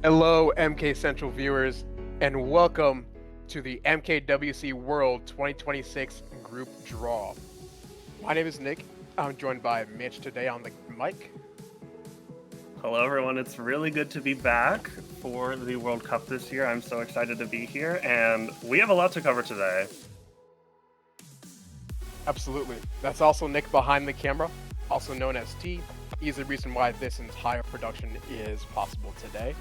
Hello, MK Central viewers, and welcome to the MKWC World 2026 Group Draw. My name is Nick. I'm joined by Mitch today on the mic. Hello, everyone. It's really good to be back for the World Cup this year. I'm so excited to be here, and we have a lot to cover today. Absolutely. That's also Nick behind the camera, also known as T. He's the reason why this entire production is possible today.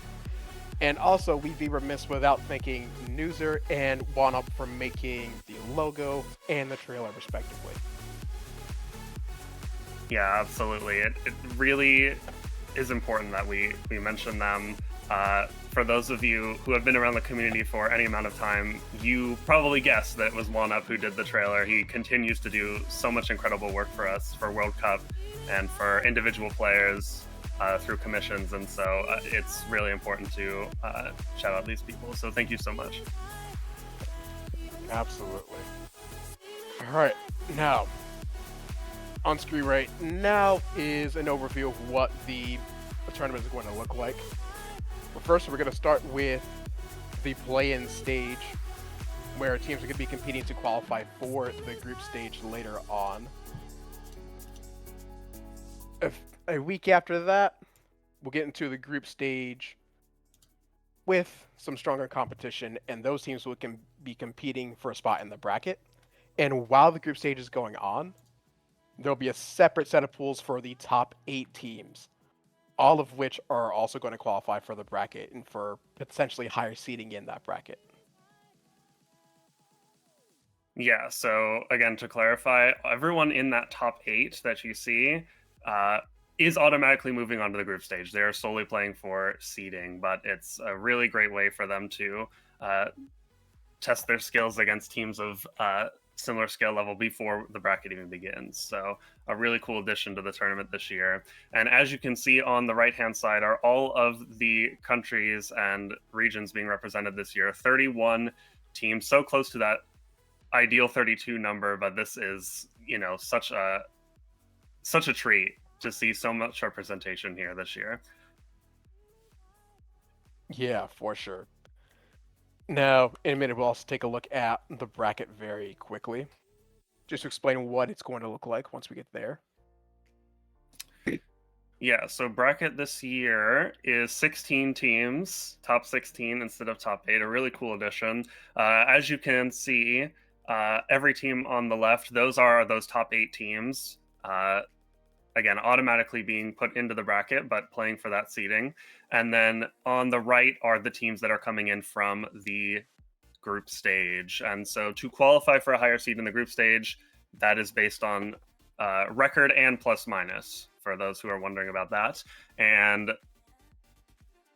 And also, we'd be remiss without thanking Newser and OneUp for making the logo and the trailer, respectively. Yeah, absolutely. It really is important that we mention them. For those of you who have been around the community for any amount of time, you probably guessed that it was OneUp who did the trailer. He continues to do so much incredible work for us for World Cup and for individual players through commissions, and so it's really important to shout out these people. So thank you so much. Absolutely. All right, now on screen right now is an overview of what the tournament is going to look like. But first, we're going to start with the play-in stage, where teams are going to be competing to qualify for the group stage later on. A week after that, we'll get into the group stage with some stronger competition, and those teams will be competing for a spot in the bracket. And while the group stage is going on, there'll be a separate set of pools for the top 8 teams, all of which are also going to qualify for the bracket and for potentially higher seeding in that bracket. Yeah, so again, to clarify, everyone in that top 8 that you see is automatically moving on to the group stage. They're solely playing for seeding, but it's a really great way for them to test their skills against teams of similar skill level before the bracket even begins. So a really cool addition to the tournament this year. And as you can see on the right-hand side are all of the countries and regions being represented this year. 31 teams, so close to that ideal 32 number, but this is, such a treat to see so much representation here this year. Yeah, for sure. Now, in a minute, we'll also take a look at the bracket very quickly, just to explain what it's going to look like once we get there. Yeah, so bracket this year is 16 teams, top 16 instead of top 8, a really cool addition. As you can see, every team on the left, those are those top 8 teams. Again, automatically being put into the bracket, but playing for that seeding. And then on the right are the teams that are coming in from the group stage. And so to qualify for a higher seed in the group stage, that is based on record and plus minus, for those who are wondering about that. And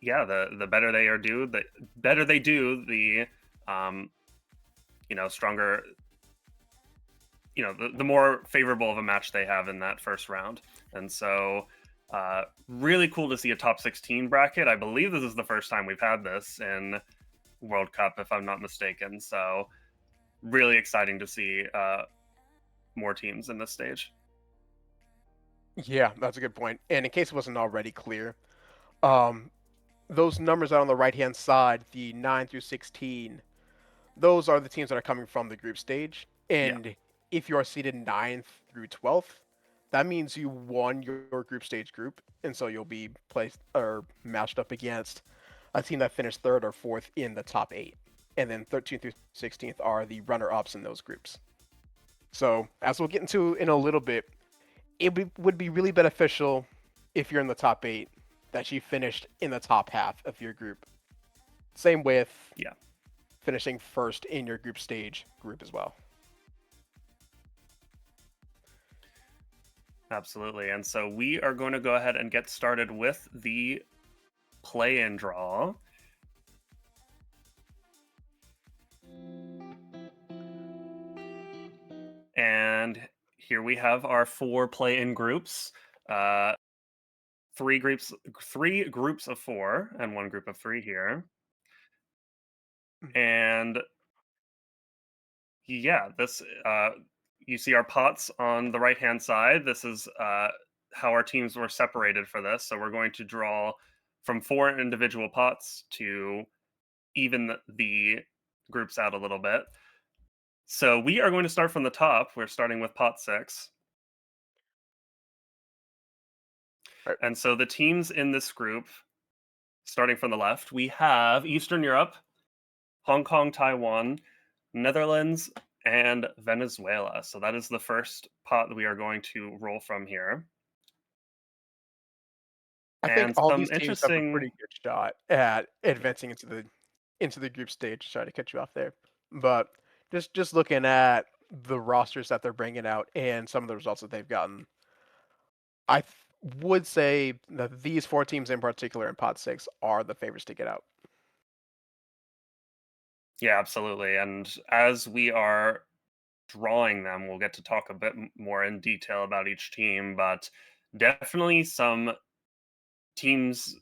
yeah, the better they are do, the better they do, the stronger, the more favorable of a match they have in that first round. And so really cool to see a top 16 bracket. I believe this is the first time we've had this in World Cup, if I'm not mistaken. So really exciting to see more teams in this stage. Yeah, that's a good point. And in case it wasn't already clear, um, those numbers out on the right-hand side, the 9 through 16, those are the teams that are coming from the group stage. Yeah. And if you are seeded 9th through 12th, that means you won your group stage group, and so you'll be placed or matched up against a team that finished 3rd or 4th in the top 8. And then 13th through 16th are the runner-ups in those groups. So, as we'll get into in a little bit, would be really beneficial if you're in the top 8 that you finished in the top half of your group. Same with Yeah. finishing first in your group stage group as well. Absolutely. And so we are going to go ahead and get started with the play-in draw. And here we have our 4 play-in groups. Three groups of 4 and 1 group of 3 here. And yeah, this you see our pots on the right hand side. This is how our teams were separated for this. So we're going to draw from 4 individual pots to even the groups out a little bit. So we are going to start from the top. We're starting with pot 6. Right. And so the teams in this group, starting from the left, we have Eastern Europe, Hong Kong, Taiwan, Netherlands, and Venezuela. So that is the first pot that we are going to roll from here. I think And all some these teams have a interesting, pretty good shot at advancing into the group stage. Sorry to cut you off there, but just looking at the rosters that they're bringing out and some of the results that they've gotten, would say that these four teams in particular in Pot Six are the favorites to get out. yeah, absolutely. And as we are drawing them, we'll get to talk a bit more in detail about each team, but definitely some teams,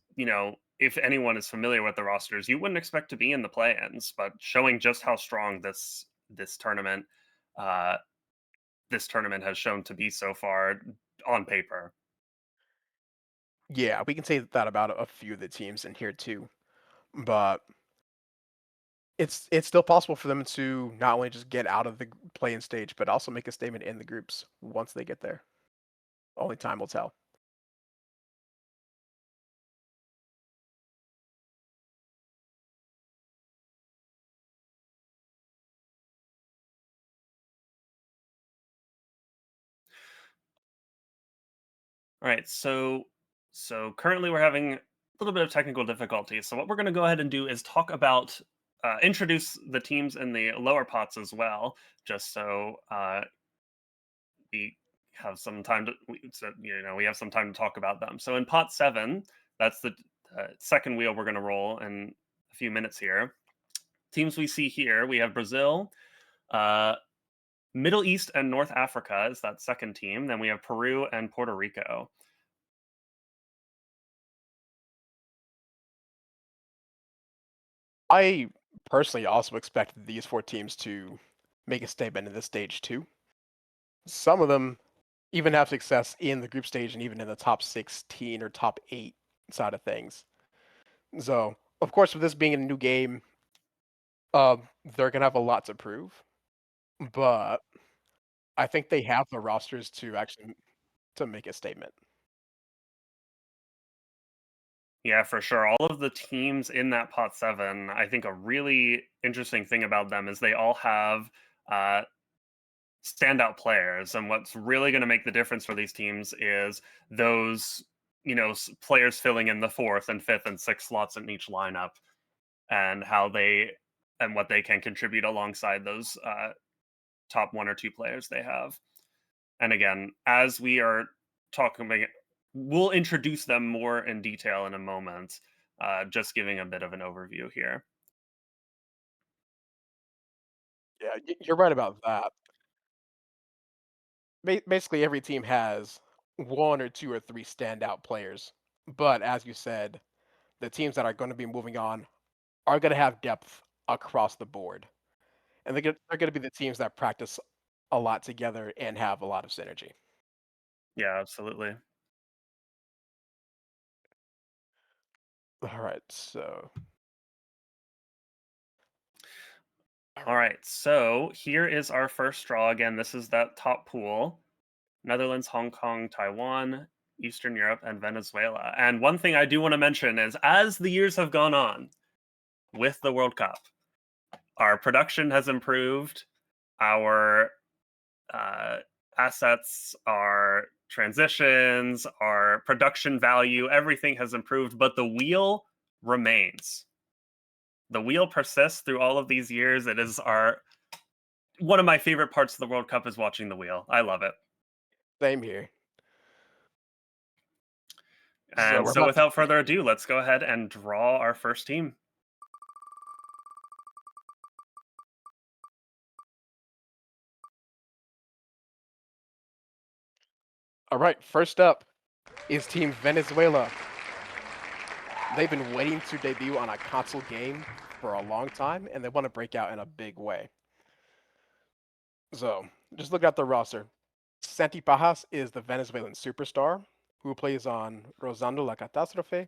if anyone is familiar with the rosters, you wouldn't expect to be in the play-ins, but showing just how strong this tournament uh this tournament has shown to be so far on paper. Yeah, we can say that about a few of the teams in here too, but it's still possible for them to not only just get out of the play-in stage, but also make a statement in the groups once they get there. Only time will tell. All right, so currently we're having a little bit of technical difficulty. So what we're going to go ahead and do is talk about introduce the teams in the lower pots as well, just so we have some time to we have some time to talk about them. So in pot 7, that's the second wheel we're going to roll in a few minutes here. Teams we see here, we have Brazil, uh, Middle East and North Africa is that second team. Then we have Peru and Puerto Rico. I personally also expect these four teams to make a statement in this stage too. Some of them even have success in the group stage and even in the top 16 or top 8 side of things. So, of course, with this being a new game, they're gonna have a lot to prove, but I think they have the rosters to actually to make a statement. Yeah, for sure. All of the teams in that pot 7, I think a really interesting thing about them is they all have uh, standout players, and what's really going to make the difference for these teams is those players filling in the fourth and fifth and sixth slots in each lineup, and how they and what they can contribute alongside those top 1 or 2 players they have. And again, as we are talking about, we'll introduce them more in detail in a moment. Just giving a bit of an overview here. Yeah, you're right about that. Basically, every team has one or two or three standout players, but as you said, the teams that are going to be moving on are going to have depth across the board, and they're going to be the teams that practice a lot together and have a lot of synergy. Yeah, absolutely. All right, so all All right, right, so here is our first draw. Again, this is that top pool: Netherlands, Hong Kong, Taiwan, Eastern Europe, and Venezuela. And one thing I do want to mention is as the years have gone on with the World Cup, our production has improved, our uh, assets, our transitions, our production value, everything has improved, but the wheel remains. The wheel persists through all of these years. It is our one of my favorite parts of the World Cup is watching the wheel. I love it. same here. So And we're so about to without further ado, let's go ahead and draw our first team. all right. First up is Team Venezuela. They've been waiting to debut on a console game for a long time, and they want to break out in a big way. So just look at the roster. Santi Pajas is the Venezuelan superstar who plays on Rosando La Catástrofe.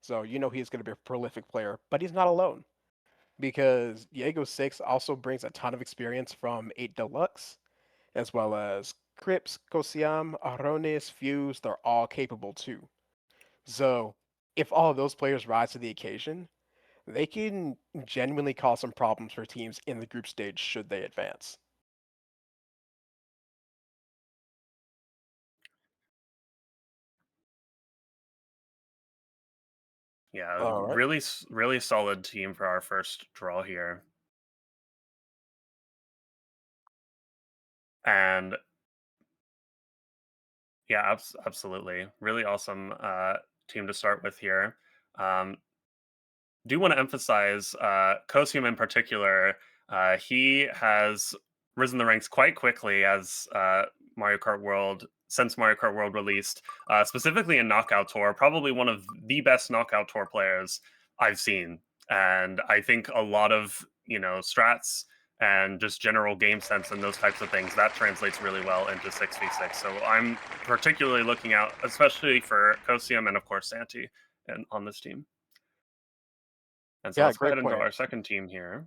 So you know he's going to be a prolific player, but he's not alone because Diego 6 also brings a ton of experience from 8 Deluxe, as well as Crips, Kosiam, Arones, Fuse. They're all capable too. So if all of those players rise to the occasion, they can genuinely cause some problems for teams in the group stage should they advance. Yeah, All right. really solid team for our first draw here. And yeah, absolutely. Really awesome team to start with here. Um, do want to emphasize Kosium in particular. He has risen the ranks quite quickly as Mario Kart World since Mario Kart World released, specifically in Knockout Tour. Probably one of the best Knockout Tour players I've seen, and I think a lot of strats and just general game sense and those types of things that translates really well into 6v6. So I'm particularly looking out, especially for Kosium and of course Santi, and on this team. And so Yeah, let's go great ahead into point. our second team here.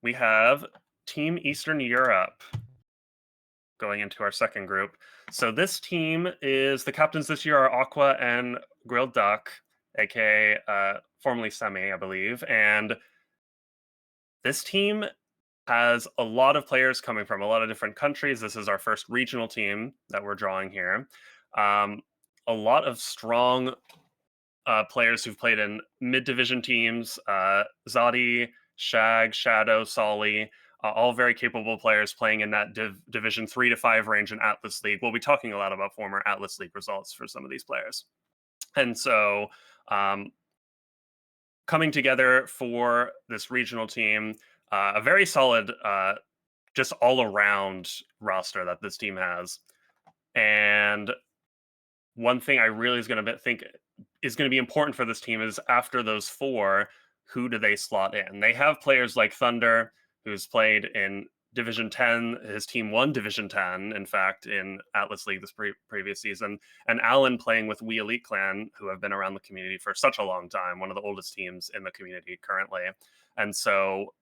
We have Team Eastern Europe going into our second group. So this team is the captains this year are Aqua and Grilled Duck, aka formerly Semi, I believe. And this team has a lot of players coming from a lot of different countries. This is our first regional team that we're drawing here. Um, a lot of strong players who've played in mid-division teams, Zadi, Shag, Shadow, Solly, all very capable players playing in that Division 3 to 5 range in Atlas League. We'll be talking a lot about former Atlas League results for some of these players. And so um, coming together for this regional team, a very solid, just all-around roster that this team has. And one thing I really is going to think is going to be important for this team is after those four, who do they slot in? They have players like Thunder, who's played in Division 10. His team won Division 10, in fact, in Atlas League this previous season. And Alan playing with We Elite Clan, who have been around the community for such a long time, one of the oldest teams in the community currently. And so,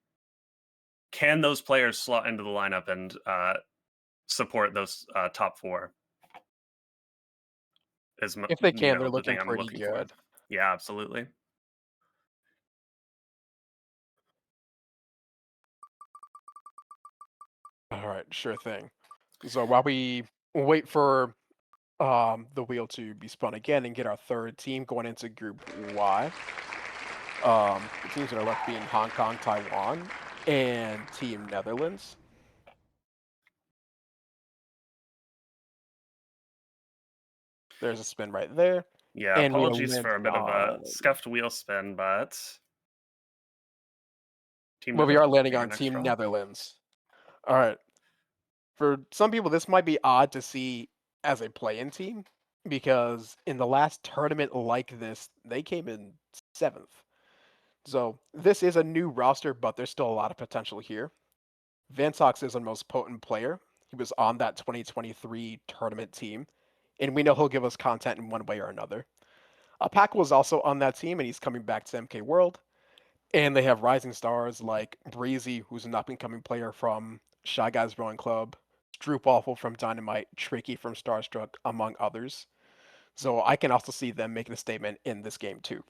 can those players slot into the lineup and support those top four? Is If they can, they're the looking thing I'm pretty looking for. good. Yeah, absolutely. All right, sure thing. So while we wait for the wheel to be spun again and get our third team going into Group Y, the teams that are left being Hong Kong, Taiwan, and Team Netherlands. There's a spin right there, Yeah, and we are apologies for a landing bit of a on. scuffed wheel spin, but Team Well, we are Netherlands will landing be our on next Team draw. Netherlands. All right. For some people, this might be odd to see as a play-in team because in the last tournament like this, they came in seventh. So this is a new roster, but there's still a lot of potential here. Vantox is our most potent player. He was on that 2023 tournament team, and we know he'll give us content in one way or another. Pack was also on that team, and he's coming back to MKWorld. And they have rising stars like Breezy, who's an up-and-coming player from Shy Guys Rowing Club, Droop Awful from Dynamite, Tricky from Starstruck, among others. So I can also see them making a statement in this game too.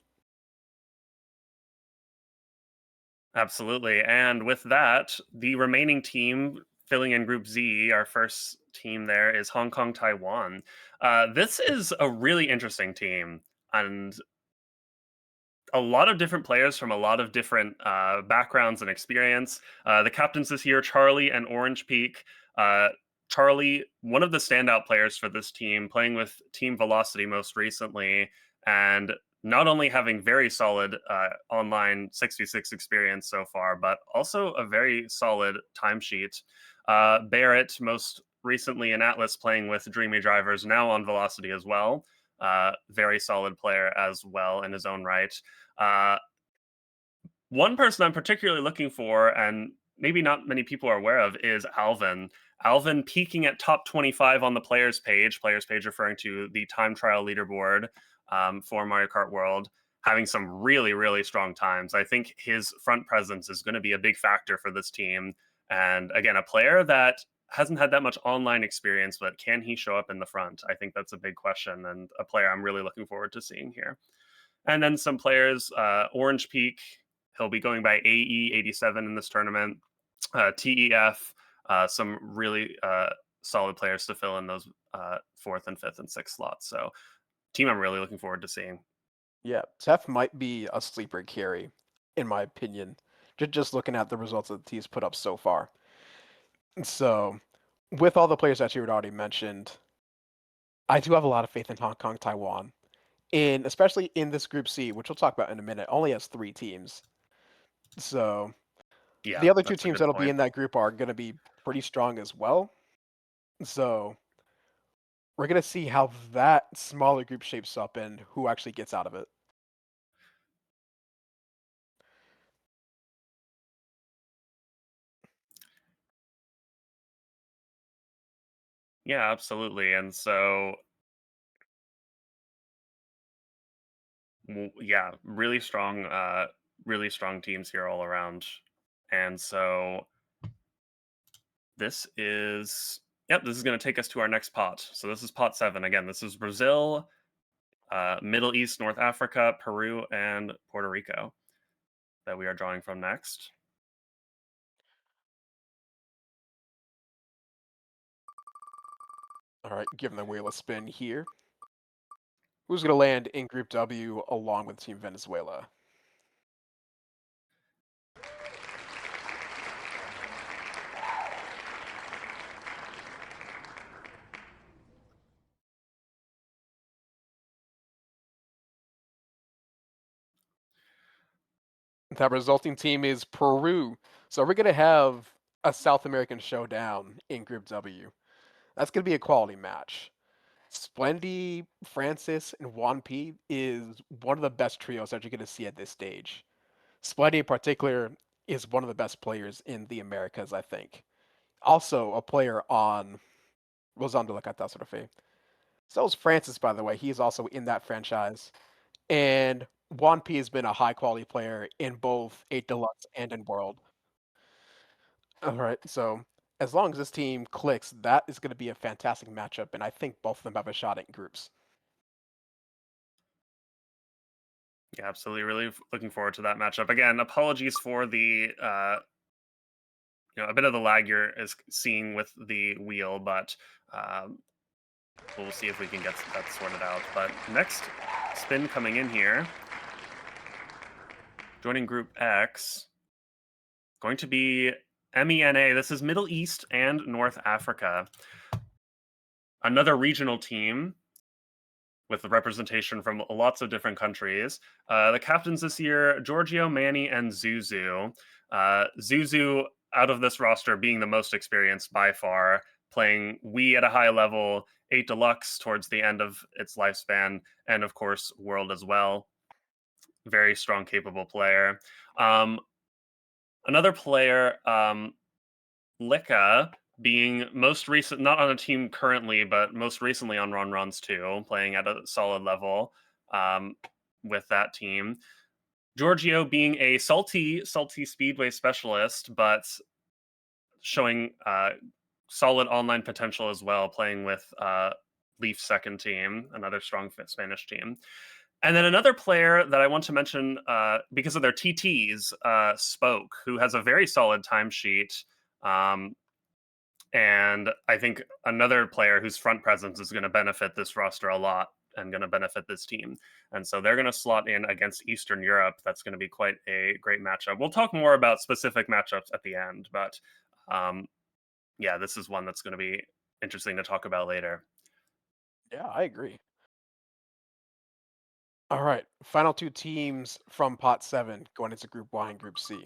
Absolutely. And with that, the remaining team filling in Group Z, our first team there is Hong Kong, Taiwan. This is a really interesting team. And a lot of different players from a lot of different backgrounds and experience. The captains this year, Charlie and Orange Peak. Charlie, one of the standout players for this team, playing with Team Velocity most recently, and not only having very solid online 6v6 experience so far, but also a very solid timesheet. Barrett, most recently in Atlas, playing with Dreamy Drivers, now on Velocity as well. Very solid player as well in his own right. Uh, one person I'm particularly looking for, and maybe not many people are aware of, is Alvin. Alvin peaking at top 25 on the players page referring to the time trial leaderboard for Mario Kart World, having some really, really strong times. I think his front presence is going to be a big factor for this team. And again, a player that hasn't had that much online experience, but can he show up in the front? I think that's a big question, and a player I'm really looking forward to seeing here. And then some players, Orange Peak, he'll be going by AE 87 in this tournament. TEF, some really solid players to fill in those fourth and fifth and sixth slots. So, team I'm really looking forward to seeing. Yeah, Tef might be a sleeper carry, in my opinion. Just looking at the results that the team's put up so far. So, with all the players that you had already mentioned, I do have a lot of faith in Hong Kong, Taiwan, and especially in this Group C, which we'll talk about in a minute, only has 3 teams. So, Yeah, the other 2 that's a teams good that'll be point. in that group are going to be pretty strong as well. So, we're going to see how that smaller group shapes up and who actually gets out of it. Yeah, absolutely. And so, yeah, really strong teams here all around. And so, this is, yep, this is going to take us to our next pot. So, this is pot 7. Again, this is Brazil, Middle East, North Africa, Peru, and Puerto Rico that we are drawing from next. All right, giving the wheel a spin here. Who's going to land in Group W along with Team Venezuela? That resulting team is Peru. So we're going to have a South American showdown in Group W. That's going to be a quality match. Splendy, Francis, and Juan P is one of the best trios that you're going to see at this stage. Splendy in particular is one of the best players in the Americas, I think. Also a player on Rosando La Catástrofe. So is Francis, by the way. He's also in that franchise. And Juan P has been a high quality player in both 8 Deluxe and in World. All right, so as long as this team clicks, that is going to be a fantastic matchup, and I think both of them have a shot at groups. Yeah, absolutely. Really looking forward to that matchup. Again, apologies for the a bit of the lag you're is seeing with the wheel, but um, we'll see if we can get that sorted out. But next spin coming in here, joining Group X, going to be MENA. This is Middle East and North Africa. Another regional team with representation from lots of different countries. The captains this year, Giorgio, Manny, and Zuzu. Zuzu, out of this roster, being the most experienced by far, playing Wii at a high level, 8 Deluxe towards the end of its lifespan, and of course, World as well. Very strong, capable player. Um, Another player, Lika, being most recent, not on a team currently, but most recently on Ron Runs too, playing at a solid level um, with that team. Giorgio being a salty speedway specialist, but showing solid online potential as well, playing with Leaf's second team, another strong Spanish team. And then another player that I want to mention because of their TTs, Spoke, who has a very solid timesheet. And I think another player whose front presence is going to benefit this roster a lot and going to benefit this team. And so they're going to slot in against Eastern Europe. That's going to be quite a great matchup. We'll talk more about specific matchups at the end, but yeah, this is one that's going to be interesting to talk about later. Yeah, I agree. All right, final 2 teams from Pot 7 going into Group Y and Group C.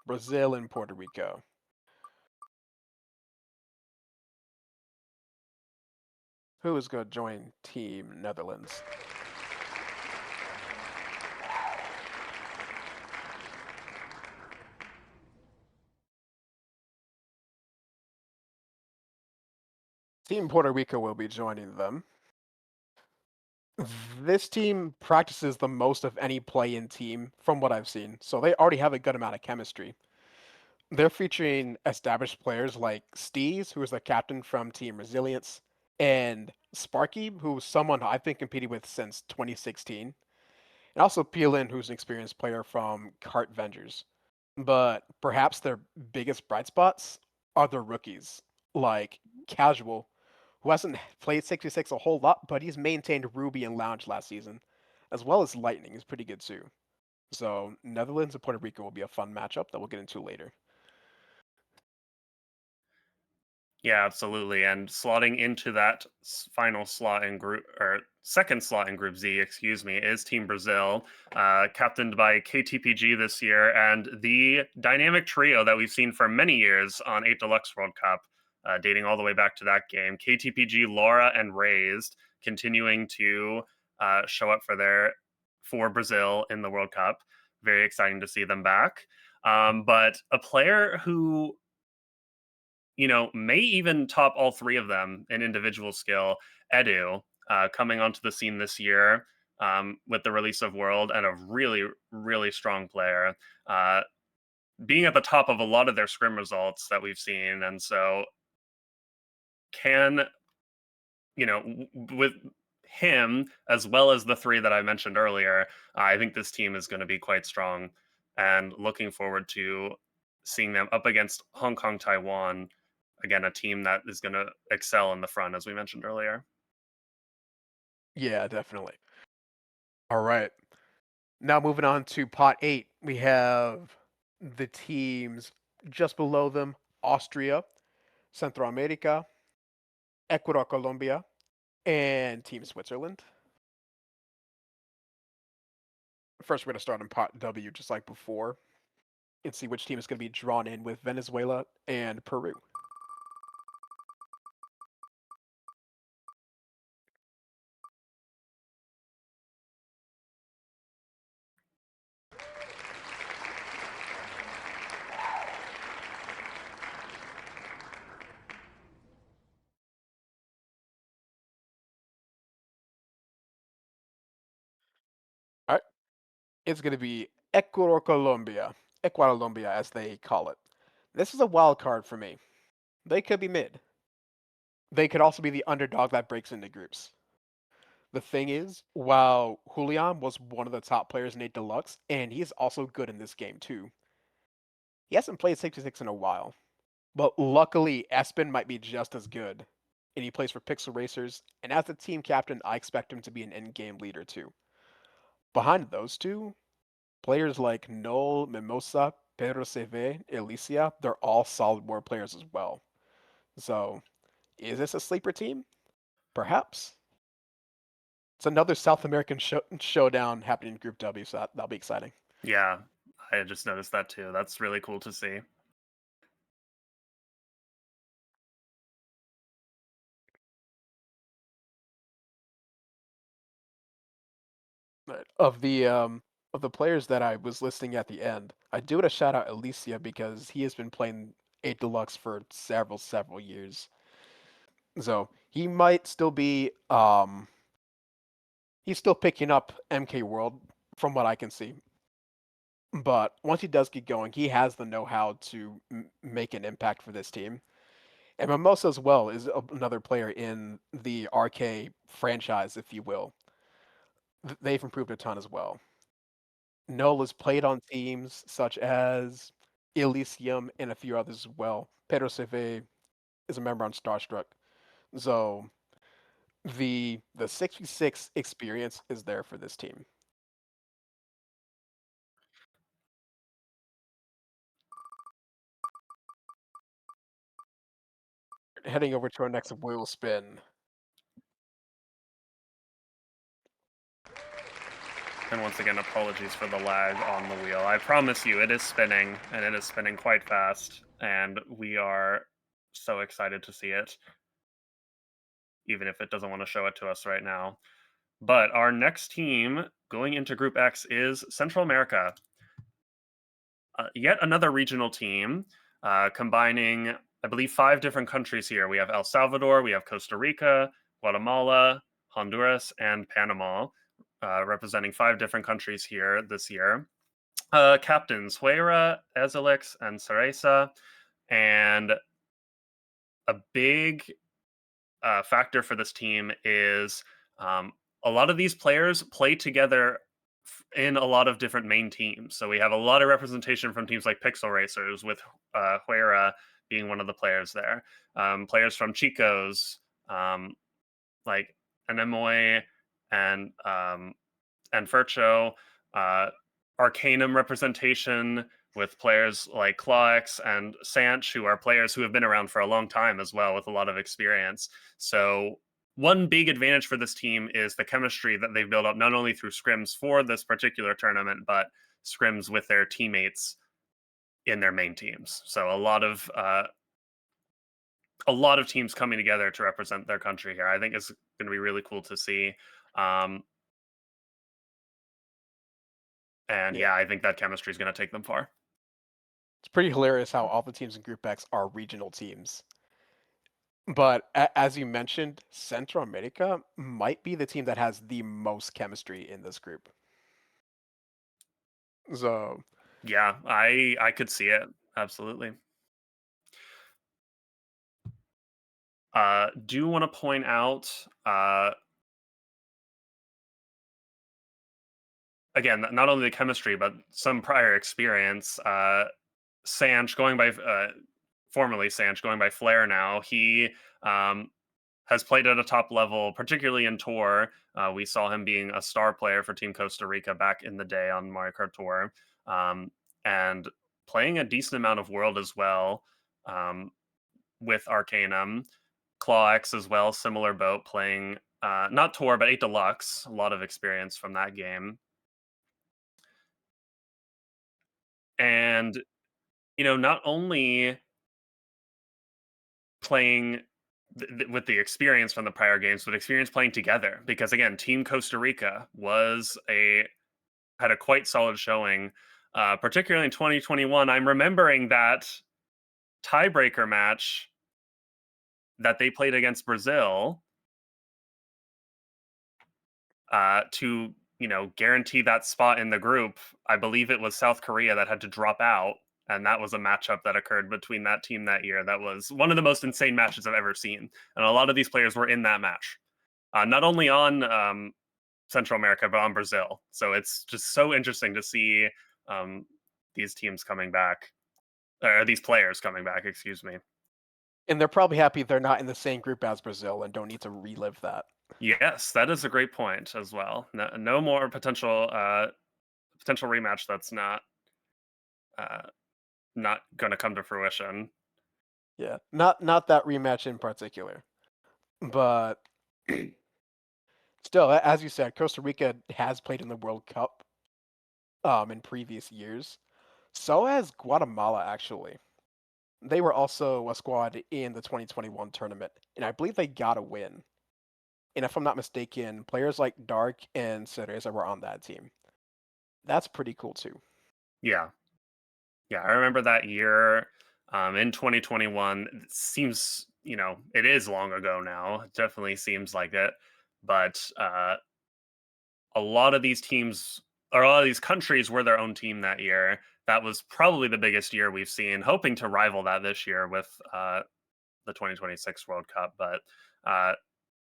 Brazil and Puerto Rico. Who is going to join Team Netherlands? Team Puerto Rico will be joining them. This team practices the most of any play-in team from what I've seen, so they already have a good amount of chemistry. They're featuring established players like Steez, who is the captain from Team Resilience, and Sparky, who's someone I've been competing with since 2016, and also Peelin, who's an experienced player from Kart Vengers. But perhaps their biggest bright spots are their rookies, like Casual, who hasn't played 66 a whole lot, but he's maintained Ruby and Lounge last season, as well as Lightning is pretty good too. So Netherlands and Puerto Rico will be a fun matchup that we'll get into later. Yeah, absolutely. And slotting into that final slot in group or second slot in Group Z, excuse me, is Team Brazil, captained by KTPG this year, and the dynamic trio that we've seen for many years on 8 Deluxe World Cup, dating all the way back to that game. KTPG, Laura, and Raised continuing to show up for Brazil in the World Cup. Very exciting to see them back. But a player who may even top all three of them in individual skill. Edu, coming onto the scene this year with the release of World, and a really, really strong player, uh, being at the top of a lot of their scrim results that we've seen. And so, can, with him, as well as the three that I mentioned earlier, I think this team is going to be quite strong, and looking forward to seeing them up against Hong Kong, Taiwan. Again, a team that is going to excel in the front, as we mentioned earlier. Yeah, definitely. All right. Now moving on to pot eight, we have the teams just below them: Austria, Central America, Ecuador, Colombia, and Team Switzerland. First, we're going to start in pot W, just like before, and see which team is going to be drawn in with Venezuela and Peru. All right, it's going to be Ecuador, Colombia, Ecuador, Colombia, as they call it. This is a wild card for me. They could be mid. They could also be the underdog that breaks into groups. The thing is, while Julian was one of the top players in 8 Deluxe, and he's also good in this game too, he hasn't played 66 in a while. But luckily, Espen might be just as good, and he plays for Pixel Racers, and as the team captain, I expect him to be an in-game leader too. Behind those two, players like Noel, Mimosa, Pedro Seve, Alicia, they're all solid war players as well. So, is this a sleeper team? Perhaps. It's another South American showdown happening in Group W, so that'll be exciting. Yeah, I just noticed that too. That's really cool to see. But of the players that I was listing at the end, I do want to shout out Alicia because he has been playing 8 Deluxe for several years. So he might still be he's still picking up MKWorld from what I can see. But once he does get going, he has the know-how to make an impact for this team. And Mimosa as well is another player in the RK franchise, if you will. They've improved a ton as well. Noel has played on teams such as Elysium and a few others as well. Pedro Seve is a member on Starstruck. So the 66 experience is there for this team. Heading over to our next wheel spin. And once again, apologies for the lag on the wheel. I promise you, it is spinning, and it is spinning quite fast. And we are so excited to see it, even if it doesn't want to show it to us right now. But our next team going into Group X is Central America. Yet another regional team combining I believe, 5 different countries here. We have El Salvador, we have Costa Rica, Guatemala, Honduras, and Panama, representing 5 different countries here this year. Captains Huera, Ezelix, and Cereza. And a big factor for this team is um, a lot of these players play together in a lot of different main teams. So we have a lot of representation from teams like Pixel Racers, with Huera being one of the players there. Players from Chico's, like Anemoy and Furcho, uh, Arcanum representation with players like Clawx and Sanch, who are players who have been around for a long time as well, with a lot of experience. So one big advantage for this team is the chemistry that they've built up, not only through scrims for this particular tournament, but scrims with their teammates in their main teams. So a lot of teams coming together to represent their country here. I think it's going to be really cool to see. Um, and Yeah. yeah, I think that chemistry is going to take them far. It's pretty hilarious how all the teams in Group X are regional teams. But as you mentioned, Central America might be the team that has the most chemistry in this group. So Yeah, I could see it. Absolutely. Do want to point out again, not only the chemistry but some prior experience. Sanch, going by formerly Sanch, going by Flair now, he um, has played at a top level, particularly in Tour. We saw him being a star player for Team Costa Rica back in the day on Mario Kart Tour, and playing a decent amount of World as well, with Arcanum. Clawx as well, similar boat, playing not Tour but 8 Deluxe. A lot of experience from that game. And, not only playing with the experience from the prior games, but experience playing together. Because again, Team Costa Rica had a quite solid showing, particularly in 2021. I'm remembering that tiebreaker match that they played against Brazil, to guarantee that spot in the group. I believe it was South Korea that had to drop out, and that was a matchup that occurred between that team that year. That was one of the most insane matches I've ever seen, and a lot of these players were in that match, not only on Central America but on Brazil. So it's just so interesting to see um, these teams coming back, or these players coming back. Excuse me. and they're probably happy they're not in the same group as Brazil and don't need to relive that. Yes, that is a great point as well. No more potential rematch that's uh, not going to come to fruition. Yeah, not that rematch in particular, but still, as you said, Costa Rica has played in the World Cup in previous years. So has Guatemala, actually. They were also a squad in the 2021 tournament, and I believe they got a win. And if I'm not mistaken, players like Dark and Cereza were on that team. That's pretty cool too. Yeah, yeah, I remember that year, in 2021. It seems, it is long ago now. It definitely seems like it, but a lot of these teams, or a lot of these countries, were their own team that year. That was probably the biggest year we've seen, hoping to rival that this year with the 2026 World Cup. But uh,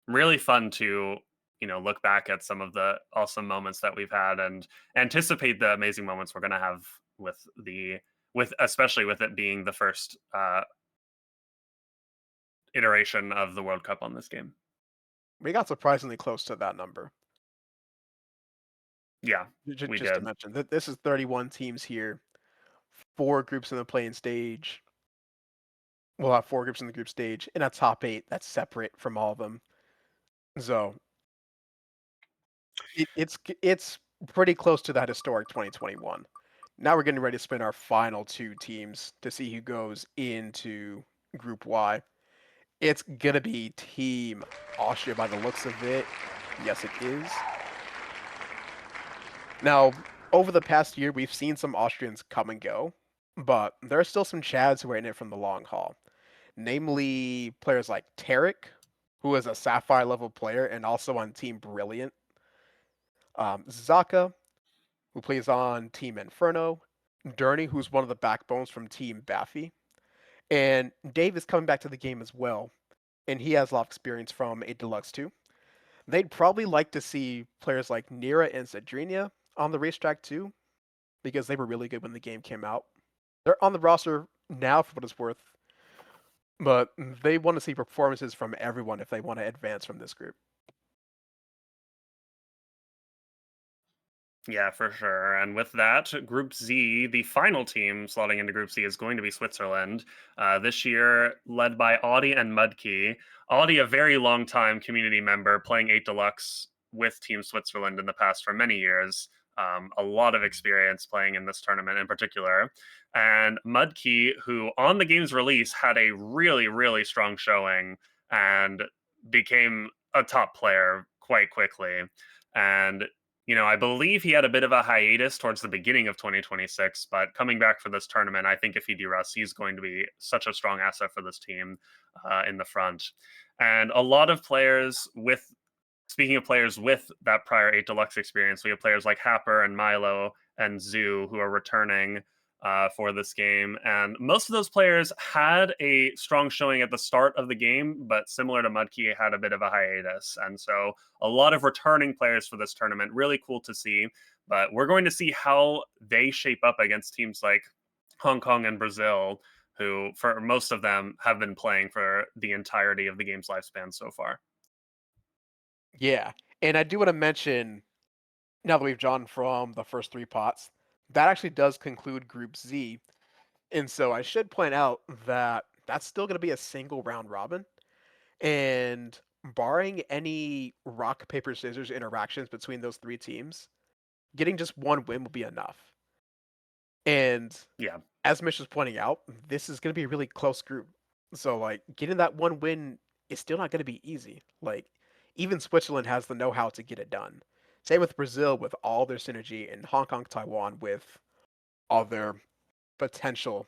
really fun to look back at some of the awesome moments that we've had, and anticipate the amazing moments we're going to have with especially with it being the first iteration of the World Cup on this game. We got surprisingly close to that number. Yeah, we Just to did. mention that this is 31 teams here, 4 groups in the playing stage. We'll have 4 groups in the group stage, and a top 8 that's separate from all of them. So it's pretty close to that historic 2021. Now we're getting ready to spin our final 2 teams to see who goes into Group Y. It's gonna be Team Austria by the looks of it. Yes, it is. Now, over the past year, we've seen some Austrians come and go, but there are still some Chads who are in it from the long haul. namely players like Tarek, who is a Sapphire level player and also on Team Brilliant, Zaka, who plays on Team Inferno, Durney, who's one of the backbones from Team Baffy, and Dave is coming back to the game as well, and he has a lot of experience from a Deluxe too. They'd probably like to see players like Nira and Zadrinia on the racetrack too, because they were really good when the game came out. They're on the roster now for what it's worth, but they want to see performances from everyone if they want to advance from this group. Yeah, for sure. And with that, Group Z, the final team slotting into Group Z is going to be Switzerland. This year, led by Audi and Mudkey. Audi, a very long time community member, playing 8 Deluxe with Team Switzerland in the past for many years. A lot of experience playing in this tournament in particular. And Mudkey, who on the game's release had a really, really strong showing and became a top player quite quickly. And I believe he had a bit of a hiatus towards the beginning of 2026, but coming back for this tournament, I think if he de-rusts, he's going to be such a strong asset for this team in the front. And a lot of players with, speaking of players with that prior 8 Deluxe experience, we have players like Happer and Milo and Zoo who are returning for this game. And most of those players had a strong showing at the start of the game, but similar to Mudkey, had a bit of a hiatus. And so a lot of returning players for this tournament. Really cool to see. But we're going to see how they shape up against teams like Hong Kong and Brazil, who, for most of them, have been playing for the entirety of the game's lifespan so far. Yeah, and I do want to mention now that we've drawn from the first three pots, that actually does conclude Group Z. And so I should point out that that's still going to be a single round robin. And barring any rock, paper, scissors interactions between those three teams, getting just one win will be enough. And Yeah. as Mitch was pointing out, this is going to be a really close group. So, like, getting that one win is still not going to be easy. Like, even Switzerland has the know how to get it done. Same with Brazil with all their synergy, and Hong Kong, Taiwan with all their potential.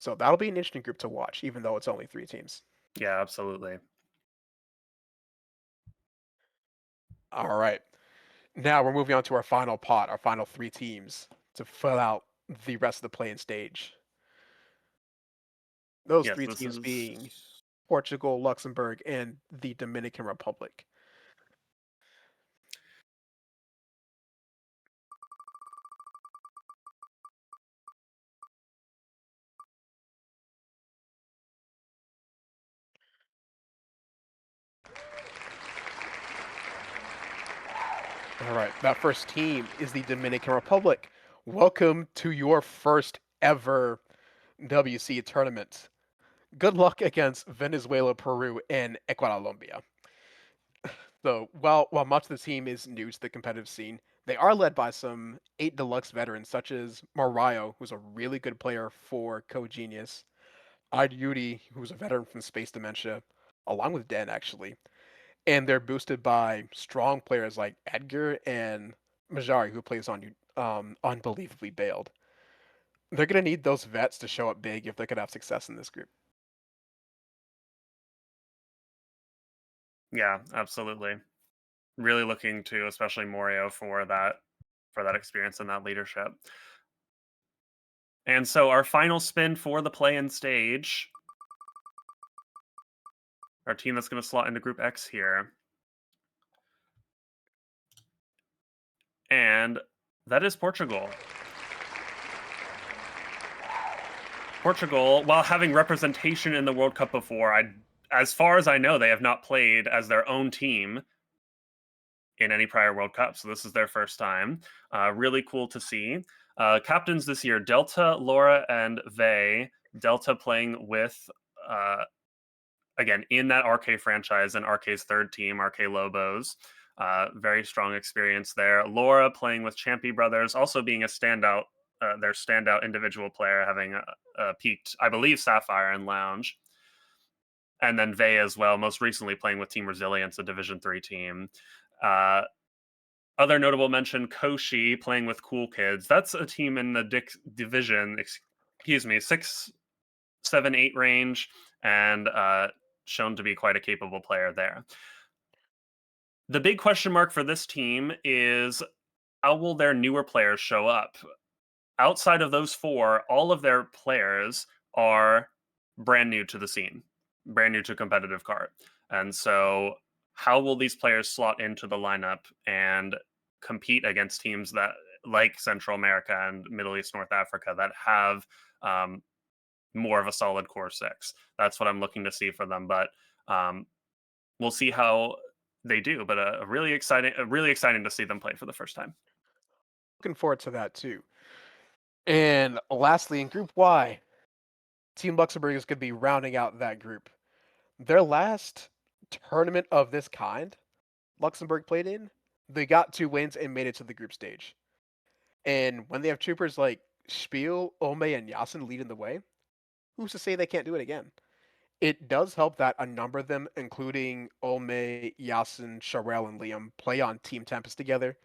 So, that'll be an interesting group to watch, even though it's only three teams. Yeah, absolutely. All right. Now we're moving on to our final pot, our final three teams to fill out the rest of the playing stage. Those Yes, three this teams is. being Portugal, Luxembourg, and the Dominican Republic. All right, that first team is the Dominican Republic. Welcome to your first ever WC tournament. Good luck against Venezuela, Peru, and Ecuador. So while much of the team is new to the competitive scene, they are led by some 8 Deluxe veterans such as Mariah, who's a really good player for Code Genius, Yudi, who's a veteran from Space Dementia, along with Den actually, and they're boosted by strong players like Edgar and Majari, who plays on unbelievably bailed. They're gonna need those vets to show up big if they're gonna have success in this group. Yeah, absolutely. Really looking to, especially Morio, for that experience and that leadership. And so our final spin for the play-in stage, our team that's going to slot into Group X here, and that is Portugal. Portugal, while having representation in the World Cup before, as far as I know, they have not played as their own team in any prior World Cup. So this is their first time. Really cool to see. Captains this year: Delta, Laura, and Vey. Delta playing with, again, in that RK franchise and RK's third team, RK Lobos. Very strong experience there. Laura playing with Champy Brothers, also being a standout, their standout individual player, having peaked, I believe, Sapphire and Lounge. And then Vey as well, most recently playing with Team Resilience, a Division 3 team. Uh, Other notable mention, Koshi playing with Cool Kids. That's a team in the division, excuse me, 7-8 range, and shown to be quite a capable player there. The big question mark for this team is how will their newer players show up? Outside of those four, all of their players are brand new to the scene, brand new to competitive card. And so, how will these players slot into the lineup and compete against teams that, like Central America and Middle East, North Africa, that have um, more of a solid core six? That's what I'm looking to see for them. But um, we'll see how they do. But really exciting to see them play for the first time. Looking forward to that too. And lastly, in Group Y, Team Luxembourg is going to be rounding out that group. Their last tournament of this kind, Luxembourg played in, they got 2 wins and made it to the group stage. And when they have troopers like Spiel, Ome, and Yasin leading the way, who's to say they can't do it again? It does help that a number of them, including Ome, Yasin, Sharel, and Liam, play on Team Tempest together.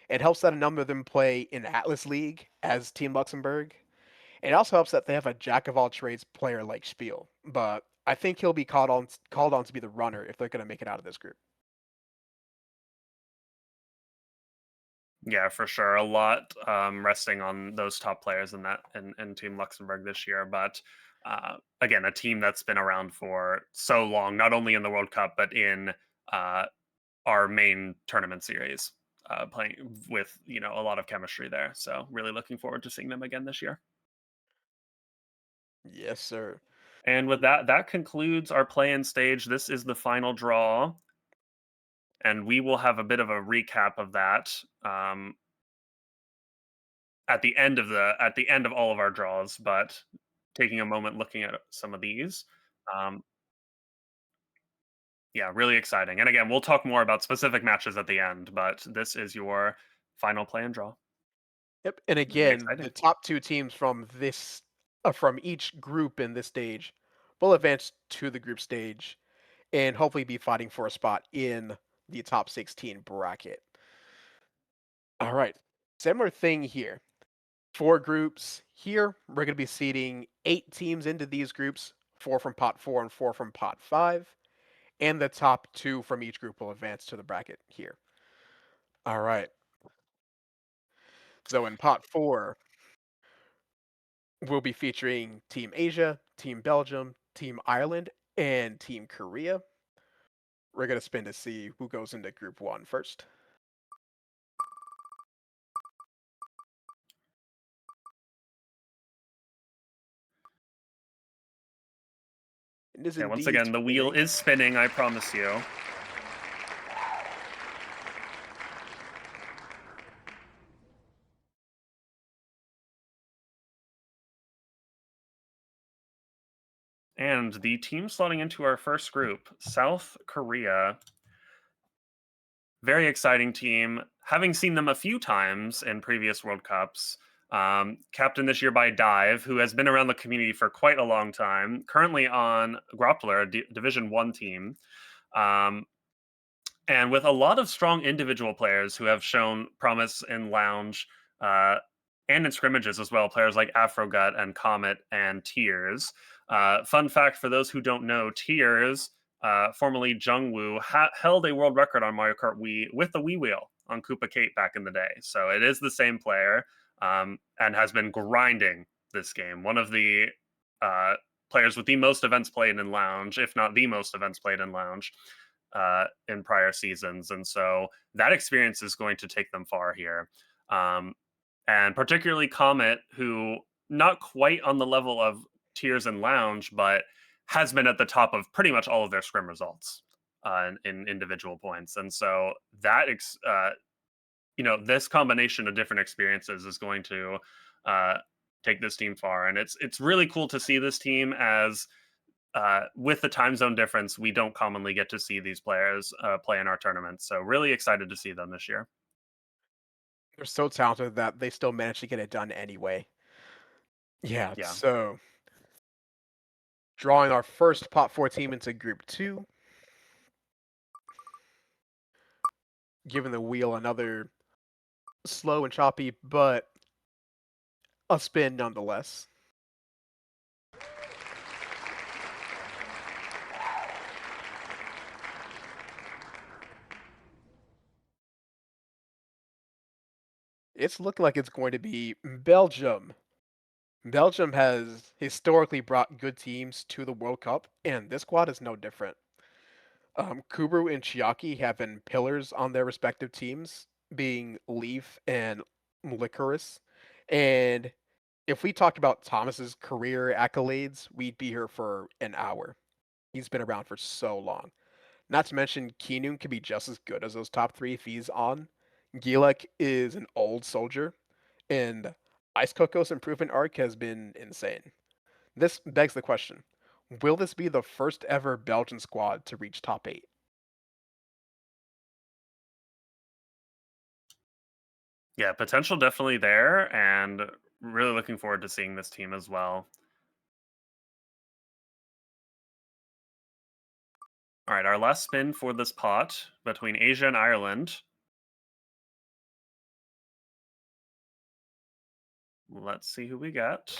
It helps that a number of them play in Atlas League as Team Luxembourg. It also helps that they have a jack of all trades player like Spiel, but I think he'll be called on to be the runner if they're going to make it out of this group. Yeah, for sure. A lot resting on those top players in Team Luxembourg this year. But again, a team that's been around for so long, not only in the World Cup but in uh, our main tournament series, playing with a lot of chemistry there. So really looking forward to seeing them again this year. Yes, sir. And with that, that concludes our play-in stage. This is the final draw, and we will have a bit of a recap of that. At the end of all of our draws, but taking a moment looking at some of these. Um, yeah, really exciting. And again, we'll talk more about specific matches at the end, but this is your final play and draw. Yep. And Really again, the exciting. top 2 teams from each group in this stage will advance to the group stage and hopefully be fighting for a spot in the top 16 bracket. All right. Similar thing here. 4 groups here. We're going to be seeding 8 teams into these groups, 4 from pot 4 and 4 from pot 5. And the top 2 from each group will advance to the bracket here. All right. So in pot 4, we'll be featuring Team Asia, Team Belgium, Team Ireland, and Team Korea. We're going to spin to see who goes into Group 1 first. It is Yeah, once indeed again, the wheel spinning. is spinning, I promise you. And the team slotting into our first group, South Korea. Very exciting team. Having seen them a few times in previous World Cups, captained this year by Dive, who has been around the community for quite a long time. Currently on Groppler, a Division One team, um, and with a lot of strong individual players who have shown promise in Lounge uh, and in scrimmages as well. Players like Afrogut and Comet and Tears. Fun fact for those who don't know, Tears, formerly Jungwoo, held a world record on Mario Kart Wii with the Wii wheel on Koopa Kate back in the day. So it is the same player, and has been grinding this game. One of the uh, players with the most events played in Lounge, if not the most events played in Lounge in prior seasons. And so that experience is going to take them far here. Um, and particularly Comet, who not quite on the level of Tears and Lounge, but has been at the top of pretty much all of their scrim results in individual points. And so this combination of different experiences is going to uh, take this team far. And it's really cool to see this team as with the time zone difference, we don't commonly get to see these players play in our tournaments. So really excited to see them this year. They're so talented that they still manage to get it done anyway. Yeah, Yeah. so drawing our first pot 4 team into Group 2, giving the wheel another slow and choppy, but a spin nonetheless. It's looking like it's going to be Belgium. Belgium has historically brought good teams to the World Cup, and this squad is no different. Kubru and Chiaki have been pillars on their respective teams, being Leaf and Licorice. And if we talked about Thomas's career accolades, we'd be here for an hour. He's been around for so long. Not to mention, Keenum could be just as good as those top three if he's on. Gilek is an old soldier, and Ice Coco's improvement arc has been insane. This begs the question, will this be the first ever Belgian squad to reach top 8? Yeah, potential definitely there, and really looking forward to seeing this team as well. All right, our last spin for this pot between Asia and Ireland. Let's see who we get.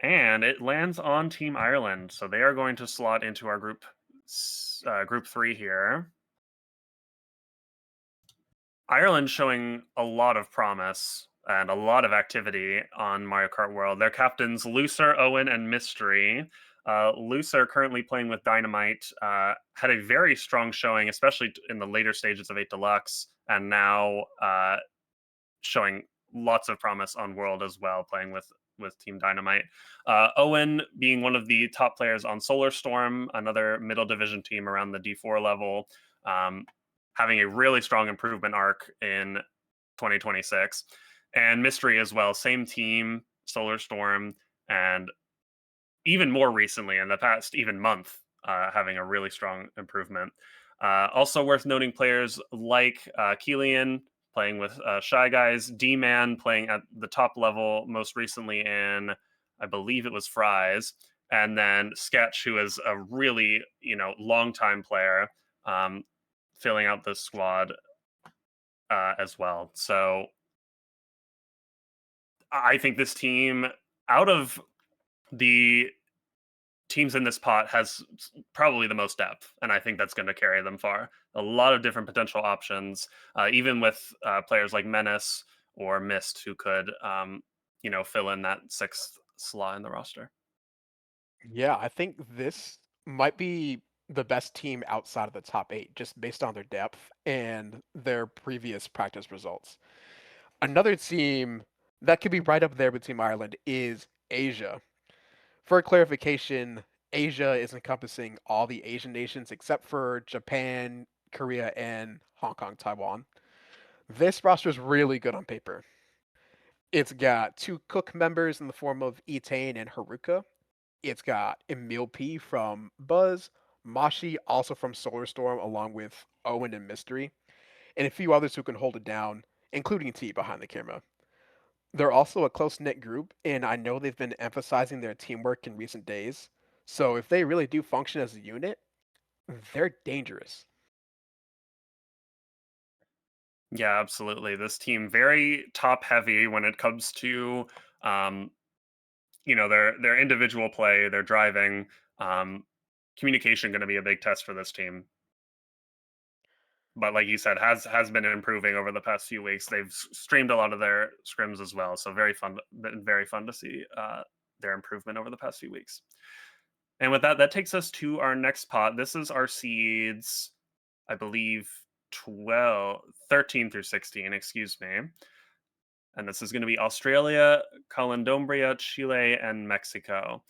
And it lands on Team Ireland, so they are going to slot into our group 3 here. Ireland showing a lot of promise and a lot of activity on Mario Kart World. Their captains Lucer, Owen, and Mystery. Lucer, currently playing with Dynamite, had a very strong showing, especially in the later stages of 8 Deluxe, and now showing lots of promise on World as well, playing with Team Dynamite. Owen being one of the top players on Solar Storm, another middle division team around the D4 level, having a really strong improvement arc in 2026. And Mystery as well, same team, Solar Storm, and even more recently in the past even month, having a really strong improvement. Also worth noting players like Keelian playing with Shy Guys, D-Man playing at the top level most recently in, I believe it was Fries, and then Sketch, who is a really, long time player, um, filling out this squad as well. So I think this team, out of the teams in this pot, has probably the most depth, and I think that's going to carry them far. A lot of different potential options, even with players like Menace or Mist, who could, fill in that sixth slot in the roster. Yeah, I think this might be the best team outside of the top 8, just based on their depth and their previous practice results. Another team that could be right up there with Team Ireland is Asia. For clarification, Asia is encompassing all the Asian nations except for Japan, Korea, and Hong Kong, Taiwan. This roster is really good on paper. It's got two Cook members in the form of Etain and Haruka. It's got Emil P from Buzz, Mashi also from Solar Storm, along with Owen and Mystery, and a few others who can hold it down, including T behind the camera. They're also a close knit group, and I know they've been emphasizing their teamwork in recent days. So if they really do function as a unit, they're dangerous. Yeah, absolutely. This team very top heavy when it comes to um, their individual play, their driving, um, communication going to be a big test for this team. But like you said, has been improving over the past few weeks. They've streamed a lot of their scrims as well, so been very fun to see their improvement over the past few weeks. And with that, that takes us to our next pot. This is our seeds, I believe 12, 13 through 16, excuse me. And this is going to be Australia, Calandombria, Chile, and Mexico.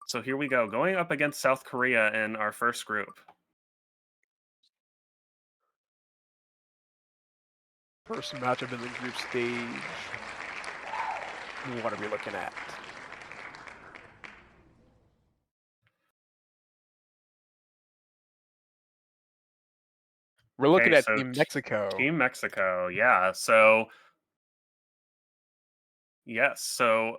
So here we go, going up against South Korea in our first group. First matchup in the group stage. What are we looking at? We're looking Okay, at so Team Mexico. Team Mexico, yeah. So yes, so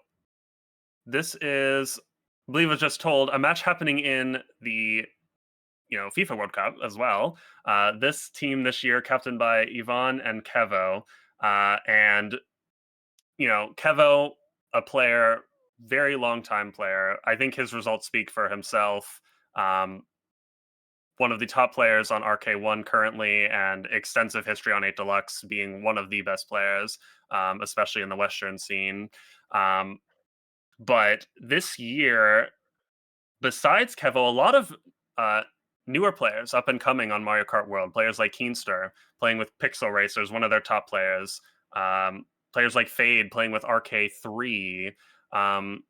this is, I believe, was just told a match happening in the FIFA World Cup as well. This team this year, captained by Yvonne and Kevo, and Kevo, a player, very long time player. I think his results speak for himself. Um, One of the top players on RK1 currently, and extensive history on 8 Deluxe, being one of the best players, especially in the Western scene. Um, but this year, besides Kevo, a lot of uh, newer players up and coming on Mario Kart World. Players like Keenster playing with Pixel Racers, one of their top players. Players like Fade playing with RK3. Um,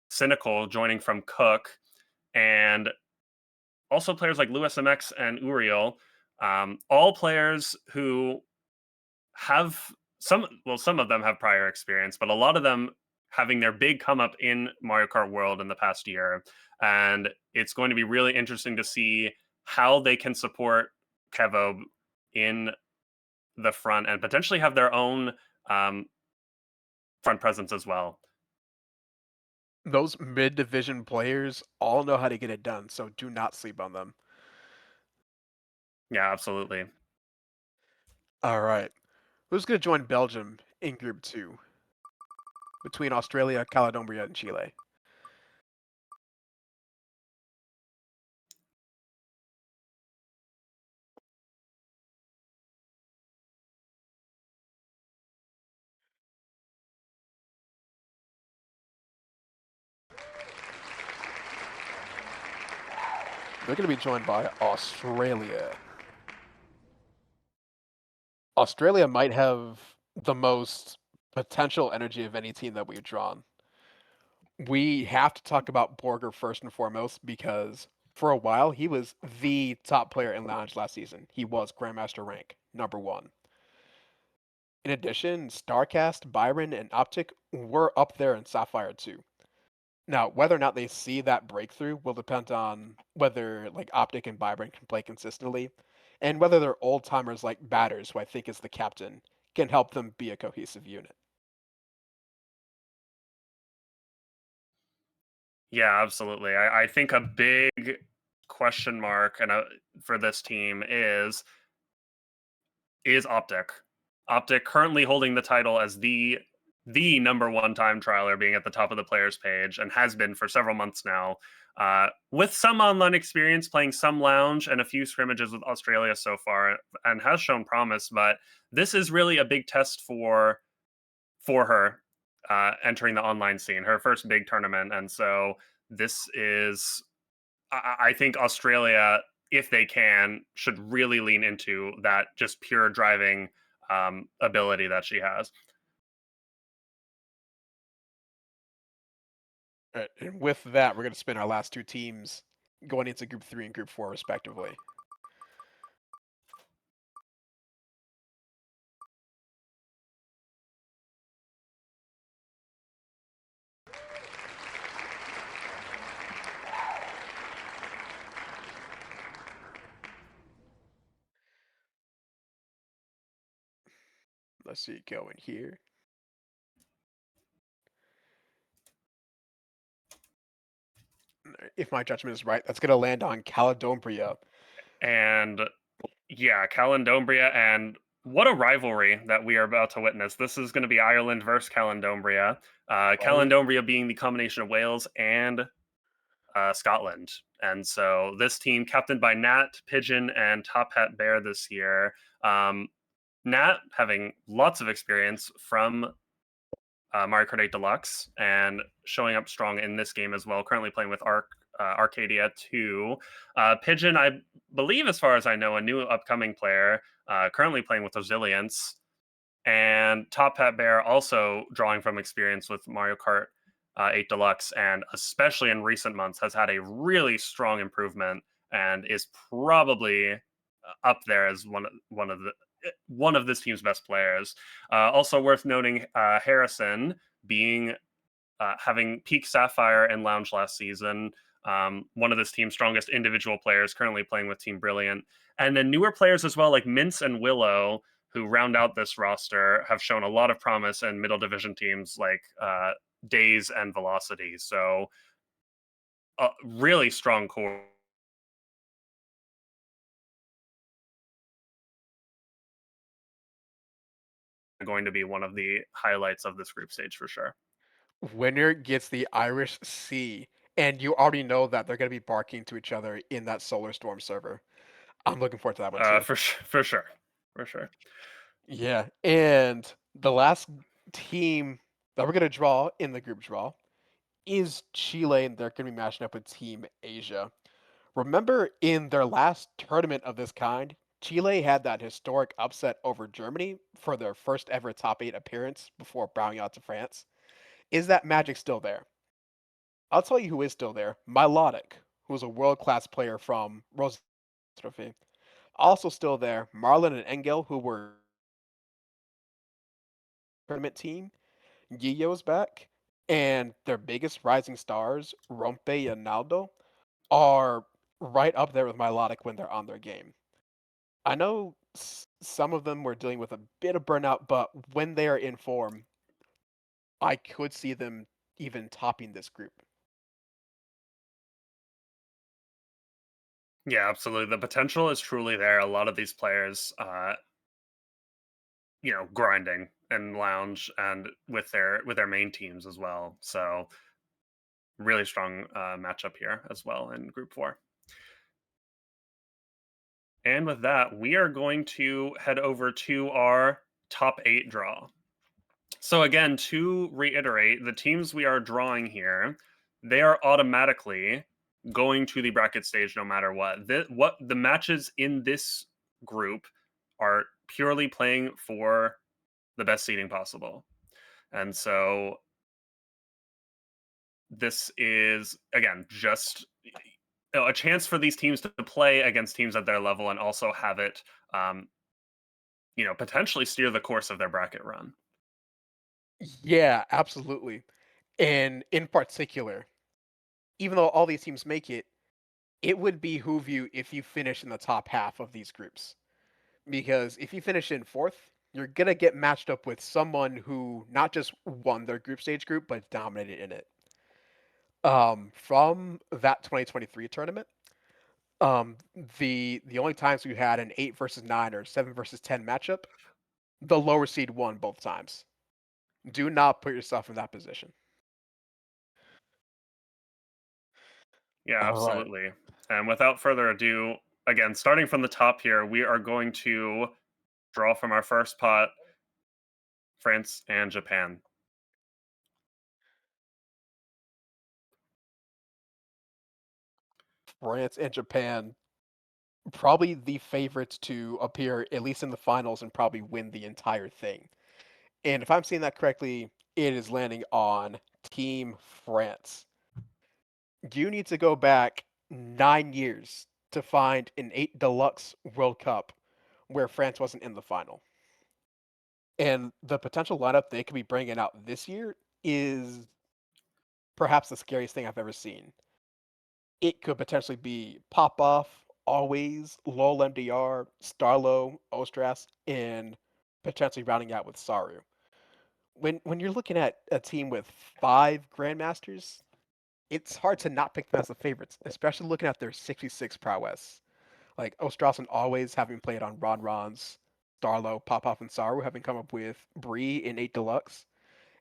Cynical joining from Cook, and also players like Lewis MX and Uriel. All players who have some of them have prior experience, but a lot of them having their big come up in Mario Kart World in the past year. And it's going to be really interesting to see how they can support Kevo in the front and potentially have their own um, front presence as well. Those mid-division players all know how to get it done, so do not sleep on them. Yeah, absolutely. All right. Who's going to join Belgium in Group 2 between Australia, Caledonia, and Chile? They're going to be joined by Australia. Australia might have the most potential energy of any team that we've drawn. We have to talk about Borger first and foremost because for a while he was the top player in Lounge last season. He was Grandmaster rank, #1. In addition, Starcast, Byron, and Optic were up there in Sapphire too. Now, whether or not they see that breakthrough will depend on whether like Optic and Byron can play consistently, and whether their old timers like Batters, who I think is the captain, can help them be a cohesive unit. Yeah, absolutely. I think a big question mark for this team is Optic. Optic currently holding the title as the #1 time trialer, being at the top of the players page, and has been for several months now. With some online experience, playing some lounge and a few scrimmages with Australia so far, and has shown promise. But this is really a big test for her entering the online scene, her first big tournament, and so this is I think Australia, if they can, should really lean into that just pure driving ability that she has. And with that, we're going to spin our last two teams going into Group 3 and Group 4, respectively. Let's see it go in here. If my judgment is right, that's going to land on Caledonia. And yeah, Calendombria, and what a rivalry that we are about to witness. This is going to be Ireland versus Calendombria. Oh, Calendombria being the combination of Wales and Scotland. And so this team, captained by Nat, Pigeon, and Top Hat Bear this year. Nat having lots of experience from Mario Kart 8 Deluxe and showing up strong in this game as well. Currently playing with Arcadia 2. Pigeon, I believe, as far as I know, a new upcoming player, currently playing with Resilience. And Top Hat Bear also drawing from experience with Mario Kart 8 Deluxe, and especially in recent months has had a really strong improvement and is probably up there as one of this team's best players. Also worth noting, Harrison being having peak Sapphire and Lounge last season. One of this team's strongest individual players, currently playing with Team Brilliant. And then newer players as well, like Mince and Willow, who round out this roster, have shown a lot of promise in middle division teams like Days and Velocity. So, a really strong core going to be one of the highlights of this group stage for sure. Winner gets the Irish Sea, and you already know that they're going to be barking to each other in that Solar Storm server. I'm looking forward to that one too. For sure, for sure. Yeah, and the last team that we're going to draw in the group draw is Chile, and they're going to be matching up with Team Asia. Remember, in their last tournament of this kind, Chile had that historic upset over Germany for their first ever top 8 appearance before bowing out to France. Is that magic still there? I'll tell you who is still there. Milotic, who's a world-class player from Rose Trophy. Also still there, Marlon and Engel, who were tournament team. Giyo's back, and their biggest rising stars, Rompe and Naldo, are right up there with Milotic when they're on their game. I know some of them were dealing with a bit of burnout, but when they are in form, I could see them even topping this group. Yeah, absolutely. The potential is truly there. A lot of these players, grinding and lounge and with their main teams as well. So really strong matchup here as well in Group 4. And with that, we are going to head over to our top 8 draw. So again, to reiterate, the teams we are drawing here, they are automatically going to the bracket stage no matter what. What the matches in this group are purely playing for the best seeding possible. And so this is again just a chance for these teams to play against teams at their level and also have it um, potentially steer the course of their bracket run. Yeah, absolutely. And in particular, even though all these teams make it, it would behoove you if you finish in the top half of these groups. Because if you finish in fourth, you're gonna get matched up with someone who not just won their group stage group, but dominated in it. From that 2023 tournament, um, the only times we had an 8 versus 9 or 7 versus 10 matchup, the lower seed won both times. Do not put yourself in that position. Yeah, All right, absolutely. And without further ado, again, starting from the top here, we are going to draw from our first pot France and Japan. France and Japan, probably the favorites to appear at least in the finals and probably win the entire thing. And if I'm seeing that correctly, it is landing on Team France. You need to go back 9 years to find an 8 Deluxe World Cup where France wasn't in the final. And the potential lineup they could be bringing out this year is perhaps the scariest thing I've ever seen. It could potentially be Pop Off, Always, Lol MDR, Starlo, Ostras, and potentially rounding out with Saru. When you're looking at a team with 5 grandmasters, it's hard to not pick them as the favorites, especially looking at their 66 prowess. Like Ostras and Always having played on Ron Ron's, Starlo, Pop Off, and Saru having come up with Bree in 8 Deluxe,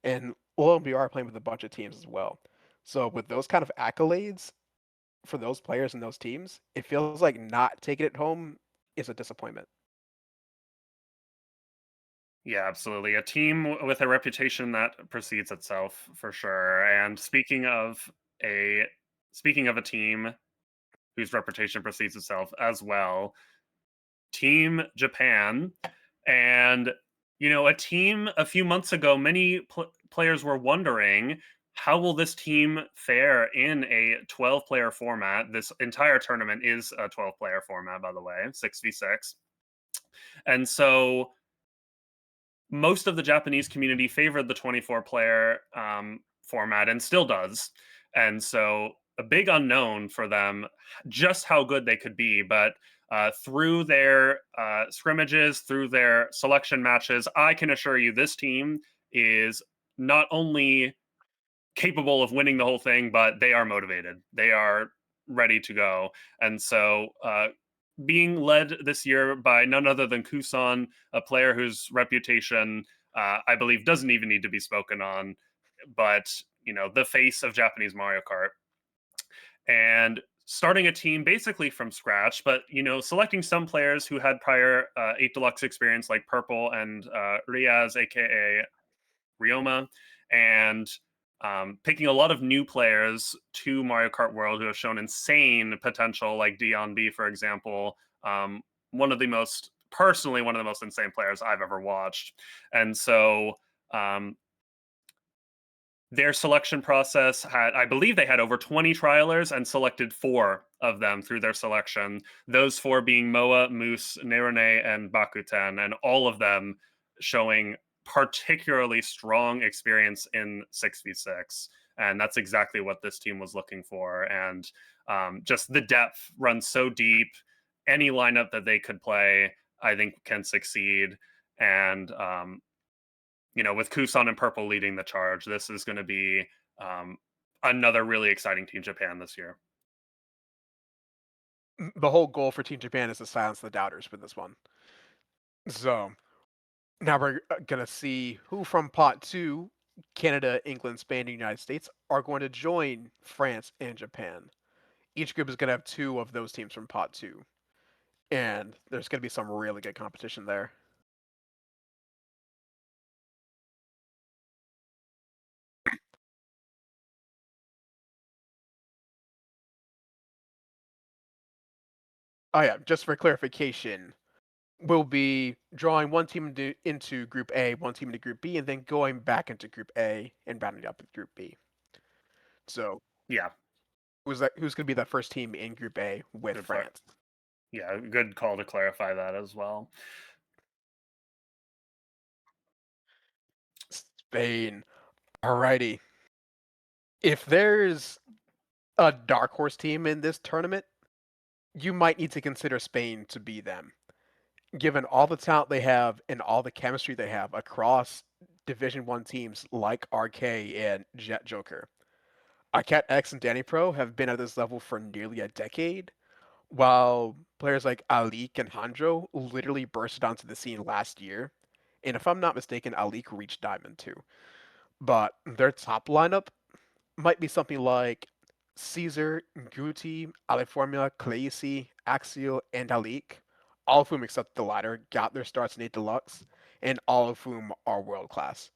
and OMBR playing with a bunch of teams as well. So with those kind of accolades for those players and those teams, it feels like not taking it home is a disappointment. Yeah, absolutely. A team with a reputation that precedes itself for sure. And a speaking of a team whose reputation precedes itself as well, Team Japan. And, a team a few months ago, many players were wondering how will this team fare in a 12-player format? This entire tournament is a 12-player format, by the way, 6v6. And so most of the Japanese community favored the 24-player format and still does. And so a big unknown for them, just how good they could be. But through their scrimmages, through their selection matches, I can assure you this team is not only capable of winning the whole thing, but they are motivated. They are ready to go. And so being led this year by none other than Kusan, a player whose reputation I believe doesn't even need to be spoken on, but the face of Japanese Mario Kart, and starting a team basically from scratch, but selecting some players who had prior 8 Deluxe experience, like Purple and Riaz, aka Ryoma, and picking a lot of new players to Mario Kart World who have shown insane potential, like Dion B, for example. One of the most, personally, one of the most insane players I've ever watched. And so um, their selection process had, I believe they had over 20 trialers and selected 4 of them through their selection. Those 4 being Moa, Moose, Nerone, and Bakuten, and all of them showing particularly strong experience in 6v6. And that's exactly what this team was looking for. And just the depth runs so deep. Any lineup that they could play, I think, can succeed. And with Kusan and Purple leading the charge, this is going to be um, another really exciting Team Japan this year. The whole goal for Team Japan is to silence the doubters with this one. So now we're gonna see who from Pot 2, Canada, England, Spain, and the United States, are going to join France and Japan. Each group is gonna have 2 of those teams from Pot 2, and there's gonna be some really good competition there. Oh yeah, just for clarification, we'll be drawing one team into Group A, one team into Group B, and then going back into Group A and rounding up with Group B. So Yeah, who's gonna be that first team in Group A with good play. France? Yeah, good call to clarify that as well. Spain. Alrighty. If there's a dark horse team in this tournament, you might need to consider Spain to be them. Given all the talent they have and all the chemistry they have across Division 1 teams like RK and Jet Joker. Cat X and Danny Pro have been at this level for nearly a decade, while players like Alik and Hanjo literally bursted onto the scene last year. And if I'm not mistaken, Alik reached Diamond too. But their top lineup might be something like Caesar, Guti, Aliformula, Khaleesi, Axial, and Alik, all of whom except the latter got their starts in 8 Deluxe, and all of whom are world class.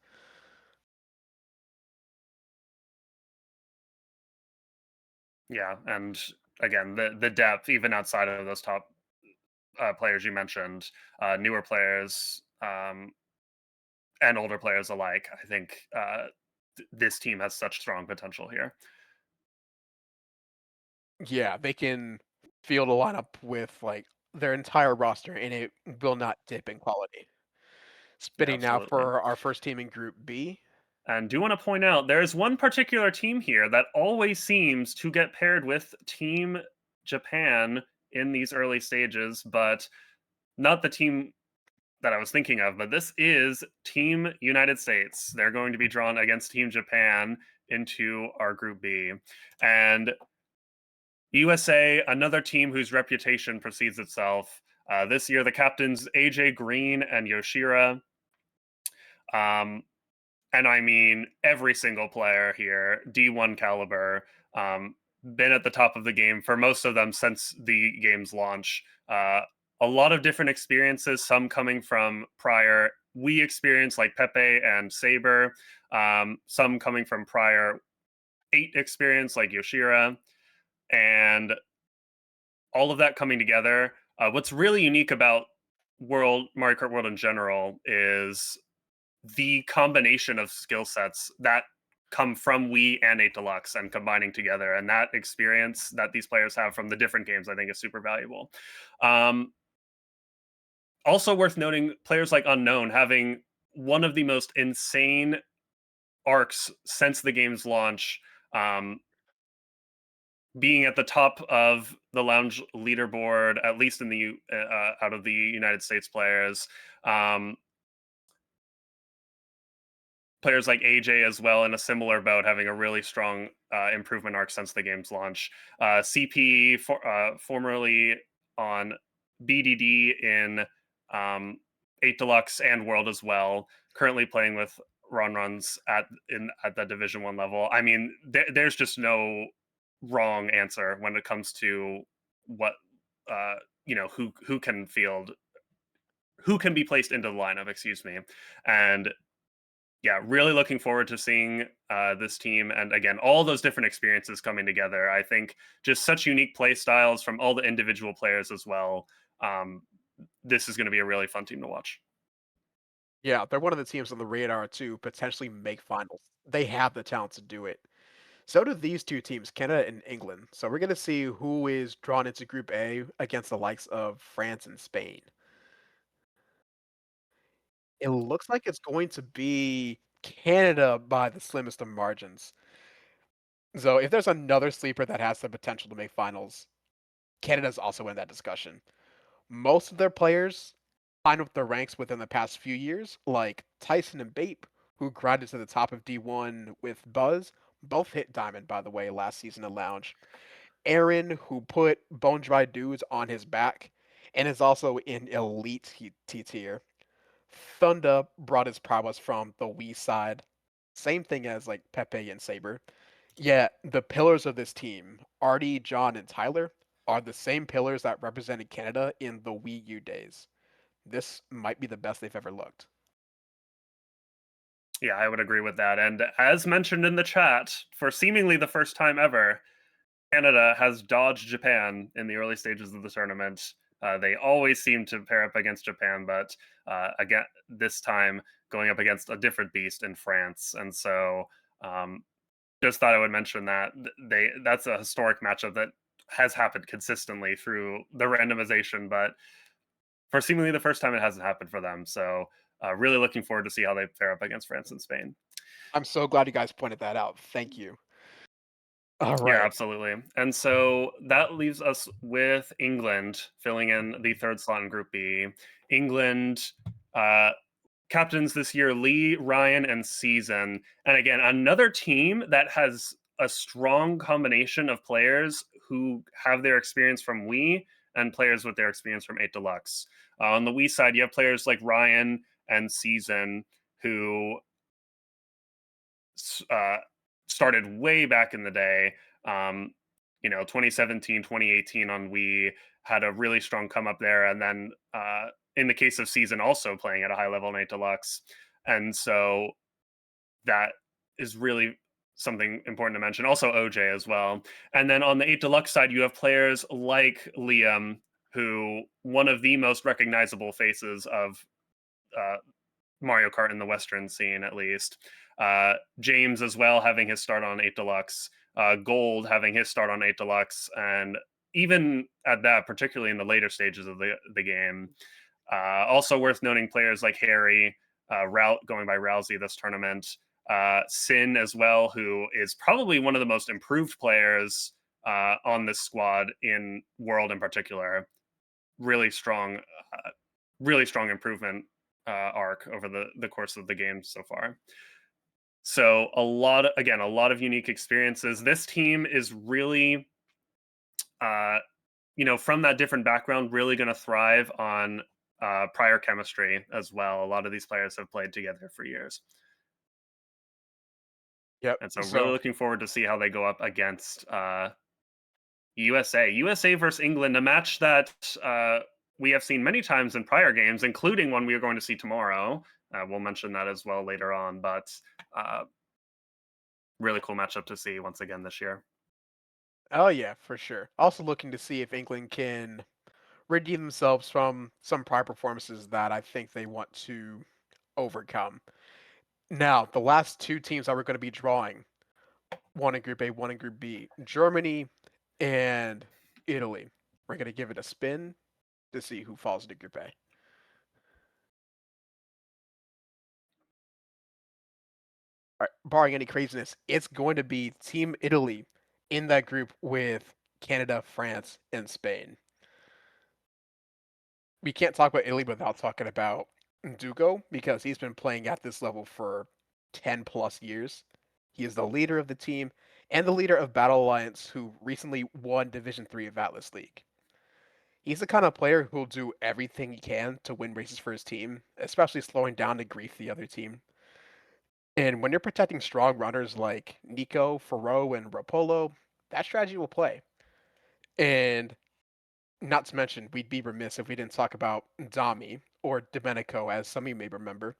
Yeah, and again, the depth, even outside of those top players you mentioned, newer players and older players alike, I think this team has such strong potential here. Yeah, they can field a lineup with like their entire roster, and it will not dip in quality. Yeah, Spitting now absolutely. for our first team in Group B. And do want to point out there's one particular team here that always seems to get paired with Team Japan in these early stages, but not the team that I was thinking of, but this is Team United States. They're going to be drawn against Team Japan into our Group B. And USA, another team whose reputation precedes itself. This year, the captains AJ Green and Yoshira. Um, and I mean every single player here, D1 caliber, been at the top of the game for most of them since the game's launch. A lot of different experiences, some coming from prior Wii experience like Pepe and Saber, some coming from prior 8 experience like Yoshira, and all of that coming together. What's really unique about Mario Kart World in general is the combination of skill sets that come from Wii and 8 Deluxe and combining together. And that experience that these players have from the different games, I think, is super valuable. Um, Also worth noting, players like Unknown having one of the most insane arcs since the game's launch, um, being at the top of the lounge leaderboard, at least in the out of the United States players. Um, Players like AJ as well in a similar boat, having a really strong improvement arc since the game's launch. CP, formerly on BDD in 8 Deluxe and World as well. Currently playing with runs at the Division 1 level. I mean, there's just no wrong answer when it comes to what uh who can field, who can be placed into the lineup, excuse me. And yeah, really looking forward to seeing this team, and again, all those different experiences coming together. I think just such unique play styles from all the individual players as well. Um, this is going to be a really fun team to watch. Yeah, they're one of the teams on the radar to potentially make finals. They have the talent to do it. So do these two teams, Canada and England. So we're going to see who is drawn into Group A against the likes of France and Spain. It looks like it's going to be Canada by the slimmest of margins. So if there's another sleeper that has the potential to make finals, Canada's also in that discussion. Most of their players climb up the ranks within the past few years, like Tyson and Bape, who grinded to the top of D1 with Buzz. Both hit Diamond, by the way, last season at Lounge. Aaron, who put Bone Dry Dudes on his back, and is also in elite T tier. Thunder brought his prowess from the Wii side. Same thing as like Pepe and Saber. Yeah, the pillars of this team, Artie, John, and Tyler, are the same pillars that represented Canada in the Wii U days. This might be the best they've ever looked. Yeah, I would agree with that. And as mentioned in the chat, for seemingly the first time ever, Canada has dodged Japan in the early stages of the tournament. They always seem to pair up against Japan, but again, this time going up against a different beast in France. And so, um, just thought I would mention that that's a historic matchup that has happened consistently through the randomization, but for seemingly the first time, it hasn't happened for them. So, really looking forward to see how they fare up against France and Spain. I'm so glad you guys pointed that out. Thank you. All Yeah, right. absolutely. And so that leaves us with England filling in the third slot in Group B. England uh, captains this year Lee, Ryan, and Season. And again, another team that has a strong combination of players who have their experience from Wii and players with their experience from 8 Deluxe. On the Wii side, you have players like Ryan and Season who uh, started way back in the day. Um, 2017, 2018 on Wii had a really strong come up there. And then in the case of Season, also playing at a high level in 8 Deluxe. And so that is really something important to mention. Also OJ as well. And then on the 8 Deluxe side, you have players like Liam, who one of the most recognizable faces of uh, Mario Kart in the Western scene, at least. James as well having his start on 8 Deluxe. Gold having his start on 8 Deluxe, and even at that, particularly in the later stages of the game. Also worth noting players like Harry, Route going by Rousey this tournament. Sin as well, who is probably one of the most improved players on this squad in World in particular. Really strong, really strong improvement arc over the course of the game so far. So a lot of unique experiences. This team is really, uh, from that different background, really going to thrive on prior chemistry as well. A lot of these players have played together for years, Yep. and so really So, looking forward to see how they go up against USA. USA versus England, a match that we have seen many times in prior games, including one we are going to see tomorrow. We'll mention that as well later on, but uh, really cool matchup to see once again this year. oh yeah, for sure. Also looking to see if England can redeem themselves from some prior performances that I think they want to overcome. Now, the last two teams that we're going to be drawing, one in Group A, one in Group B, Germany and Italy. We're going to give it a spin to see who falls into Group A. All right, barring any craziness, it's going to be Team Italy in that group with Canada, France, and Spain. We can't talk about Italy without talking about Dugo because he's been playing at this level for 10 plus years. He is the leader of the team and the leader of Battle Alliance, who recently won Division 3 of Atlas League. He's the kind of player who'll do everything he can to win races for his team, especially slowing down to grief the other team. And when you're protecting strong runners like Nico, Faro, and Rapolo, that strategy will play. And not to mention, we'd be remiss if we didn't talk about Dami, or Domenico, as some of you may remember.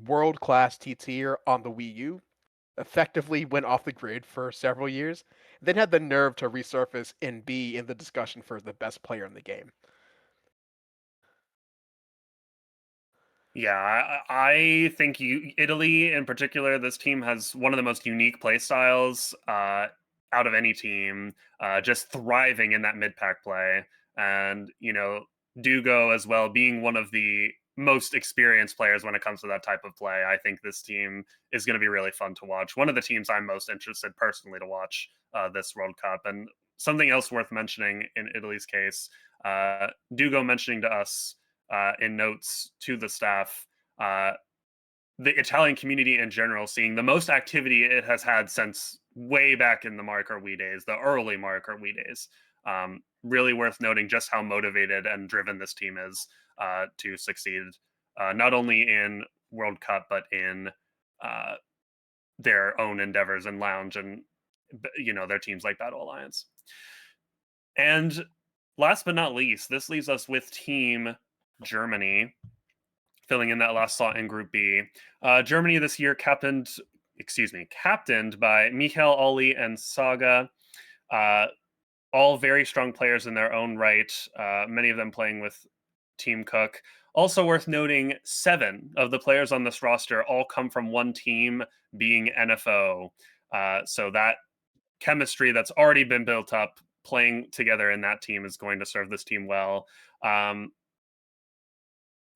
World class T tier on the Wii U, effectively went off the grid for several years, then had the nerve to resurface and be in the discussion for the best player in the game. Yeah, I think Italy in particular, this team has one of the most unique play styles out of any team, just thriving in that mid pack play. And, Dugo as well, being one of the most experienced players when it comes to that type of play. I think this team is going to be really fun to watch. One of the teams I'm most interested personally to watch this World Cup. And something else worth mentioning in Italy's case, Dugo mentioning to us in notes to the staff, uh, the Italian community in general seeing the most activity it has had since way back in the Marker We days, the early Marker We days. Really worth noting just how motivated and driven this team is to succeed, not only in World Cup but in uh, their own endeavors and lounge and their teams like Battle Alliance. And last but not least, this leaves us with Team Germany, filling in that last slot in Group B. Germany this year captained by Michael Olli and Saga. Uh, all very strong players in their own right. Many of them playing with Team Cook. Also worth noting, 7 of the players on this roster all come from one team, being NFO. So that chemistry that's already been built up playing together in that team is going to serve this team well.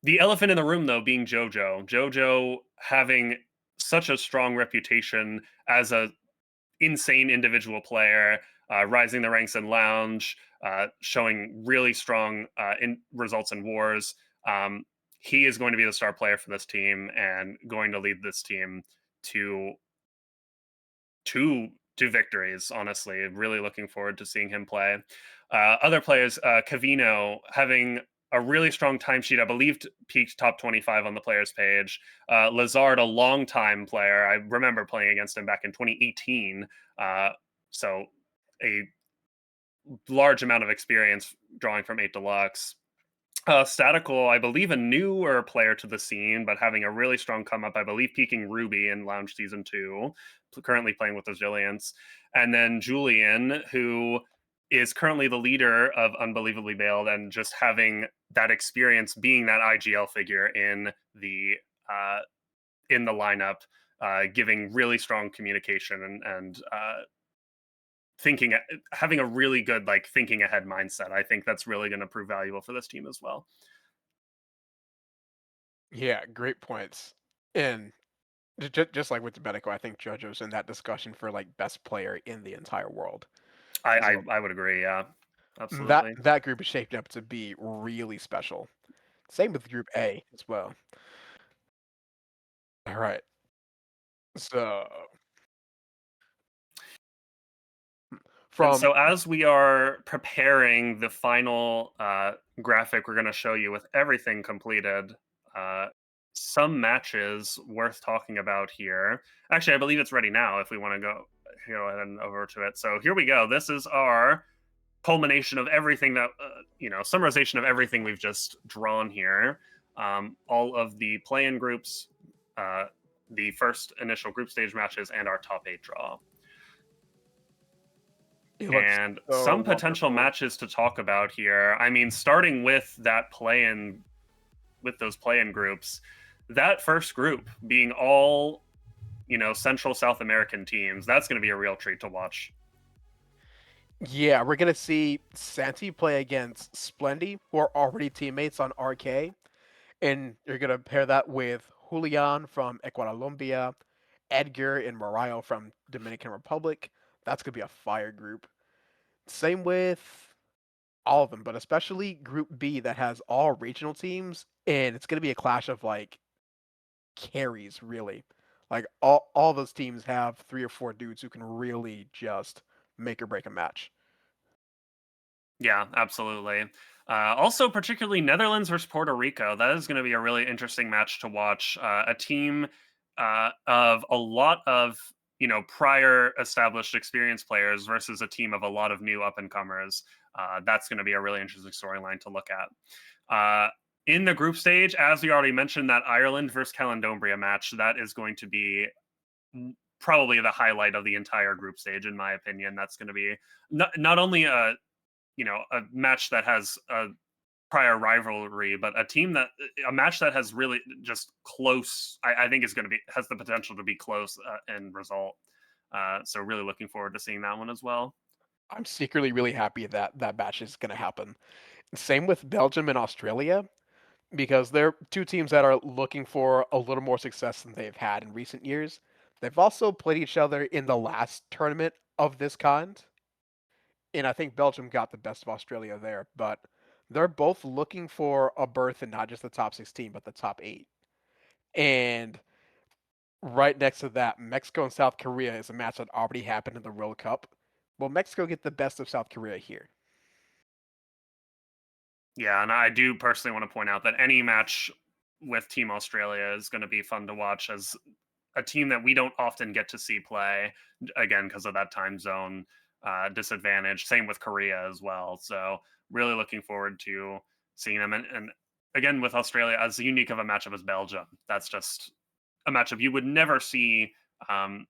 The elephant in the room, though, being JoJo. JoJo having such a strong reputation as a insane individual player, rising the ranks in Lounge, showing really strong results in Wars. He is going to be the star player for this team and going to lead this team to two victories. Honestly, really looking forward to seeing him play. Other players, Cavino having a really strong timesheet. I believe peaked top 25 on the players page. Lazard, a long-time player. I remember playing against him back in 2018. So a large amount of experience drawing from 8 Deluxe. Statical, I believe a newer player to the scene, but having a really strong come up. I believe peaking Ruby in Lounge Season 2, currently playing with Resilience. And then Julian, who is currently the leader of Unbelievably Bailed and just having that experience being that IGL figure uh, in the lineup, giving really strong communication and thinking, having a really good thinking ahead mindset. I think that's really going to prove valuable for this team as well. Yeah, great points. And just like with Domenico, I think JoJo's in that discussion for like best player in the entire world. I, I So I would agree. Yeah, that absolutely. that group is shaping up to be really special. Same with Group A as well. All right. So And from so, as we are preparing the final graphic, we're going to show you with everything completed. Uh, some matches worth talking about here. Actually, I believe it's ready now. If we want to go ahead and over to it. So here we go. This is our culmination of everything that summarization of everything we've just drawn here. All of the play-in groups, uh, the first initial group stage matches, and our top 8 draw. it looks And so some potential wonderful. matches to talk about here. I mean, starting with that play-in, with those play-in groups, that first group being all Central South American teams, that's going to be a real treat to watch. Yeah, we're gonna see Santi play against Splendy, who are already teammates on RK, and you're gonna pair that with Julian from Ecuador, Edgar and Morayo from Dominican Republic. That's gonna be a fire group. Same with all of them, but especially Group B that has all regional teams, and it's gonna be a clash of like carries, really. Like all those teams have 3 or 4 dudes who can really just make or break a match. Yeah, absolutely. Also, particularly Netherlands versus Puerto Rico. That is going to be a really interesting match to watch. A team of a lot of prior established experienced players versus a team of a lot of new up and comers. That's going to be a really interesting storyline to look at. In the group stage, as we already mentioned, that Ireland versus Calendombria match, that is going to be probably the highlight of the entire group stage, in my opinion. That's going to be not only a match that has a prior rivalry, but a match that has really just close. I think is going to be has the potential to be close in result. So really looking forward to seeing that one as well. I'm secretly really happy that that match is going to happen. Same with Belgium and Australia, because they're two teams that are looking for a little more success than they've had in recent years. They've also played each other in the last tournament of this kind, and I think Belgium got the best of Australia there, but they're both looking for a berth in not just the top 16, but the top 8. And right next to that, Mexico and South Korea is a match that already happened in the World Cup. Will Mexico get the best of South Korea here? Yeah, and I do personally want to point out that any match with Team Australia is going to be fun to watch as a team that we don't often get to see play, again, because of that time zone disadvantage. Same with Korea as well. So, really looking forward to seeing them. And again, with Australia, as unique of a matchup as Belgium, that's just a matchup you would never see um,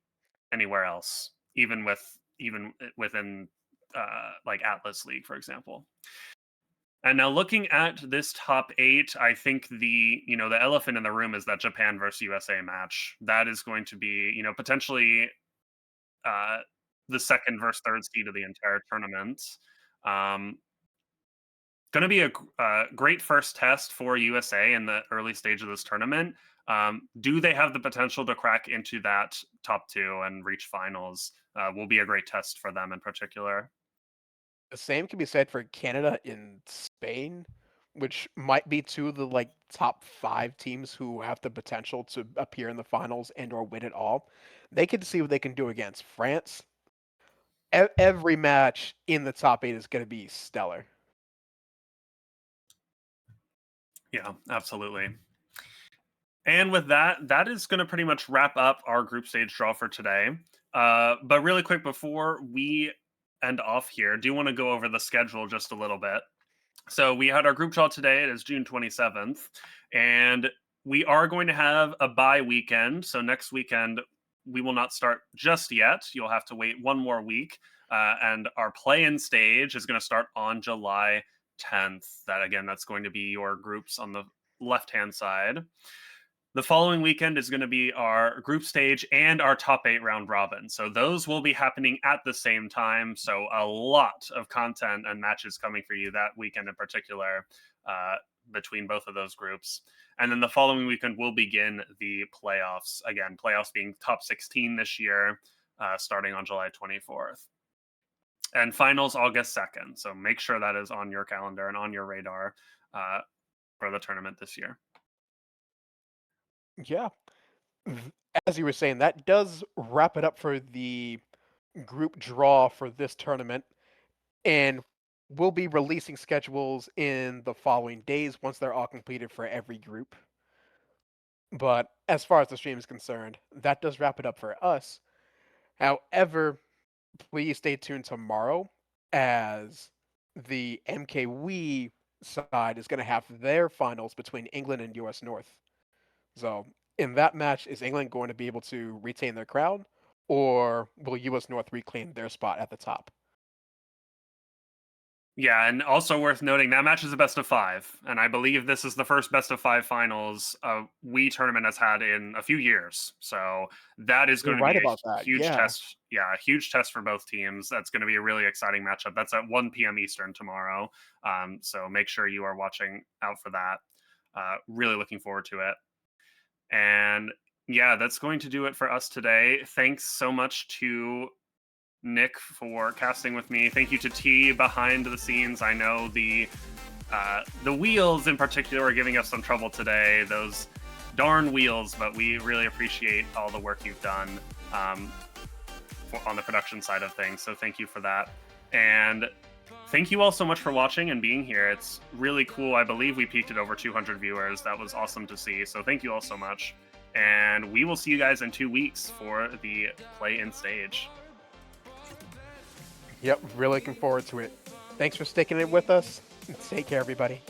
anywhere else, even within like Atlas League, for example. And now looking at this top 8, I think the elephant in the room is that Japan versus USA match. That is going to be, potentially uh, the second versus third seed of the entire tournament. Um, going to be a great first test for USA in the early stage of this tournament. Do they have the potential to crack into that top 2 and reach finals? Will be a great test for them in particular. The same can be said for Canada and Spain, which might be two of the like top 5 teams who have the potential to appear in the finals and or win it all. They can see what they can do against France. Every match in the top 8 is going to be stellar. Yeah, absolutely. And with that, that is going to pretty much wrap up our group stage draw for today. But really quick before we end off here, do want to go over the schedule just a little bit. So we had our group draw today. It is June 27th. And we are going to have a bye weekend. So next weekend, we will not start just yet. You'll have to wait one more week. And our play-in stage is going to start on July 10th. That's going to be your groups on the left-hand side. The following weekend is going to be our group stage and our top 8 round robin. So those will be happening at the same time. So a lot of content and matches coming for you that weekend in particular between both of those groups. And then the following weekend will begin the playoffs. Again, playoffs being top 16 this year, starting on July 24th. And finals August 2nd. So make sure that is on your calendar and on your radar for the tournament this year. Yeah. As you were saying, that does wrap it up for the group draw for this tournament. And we'll be releasing schedules in the following days once they're all completed for every group. But as far as the stream is concerned, that does wrap it up for us. However, please stay tuned tomorrow as the MKWC side is going to have their finals between England and US North. So, in that match, is England going to be able to retain their crown, or will US North reclaim their spot at the top? Yeah, and also worth noting that match is a best of 5, and I believe this is the first best of 5 finals a Wii tournament has had in a few years. So that is You're going to right be about a that. huge Yeah. test. Yeah, a huge test for both teams. That's going to be a really exciting matchup. That's at 1 p.m. Eastern tomorrow. So make sure you are watching out for that. Really looking forward to it. And yeah, that's going to do it for us today. Thanks so much to Nick for casting with me. Thank you to T behind the scenes. I know the wheels in particular are giving us some trouble today. Those darn wheels, but we really appreciate all the work you've done on the production side of things. So thank you for that. And Thank you all so much for watching and being here. It's really cool. I believe we peaked at over 200 viewers. That was awesome to see. So thank you all so much. And we will see you guys in 2 weeks for the play in stage. Yep, really looking forward to it. Thanks for sticking it with us. Take care, everybody.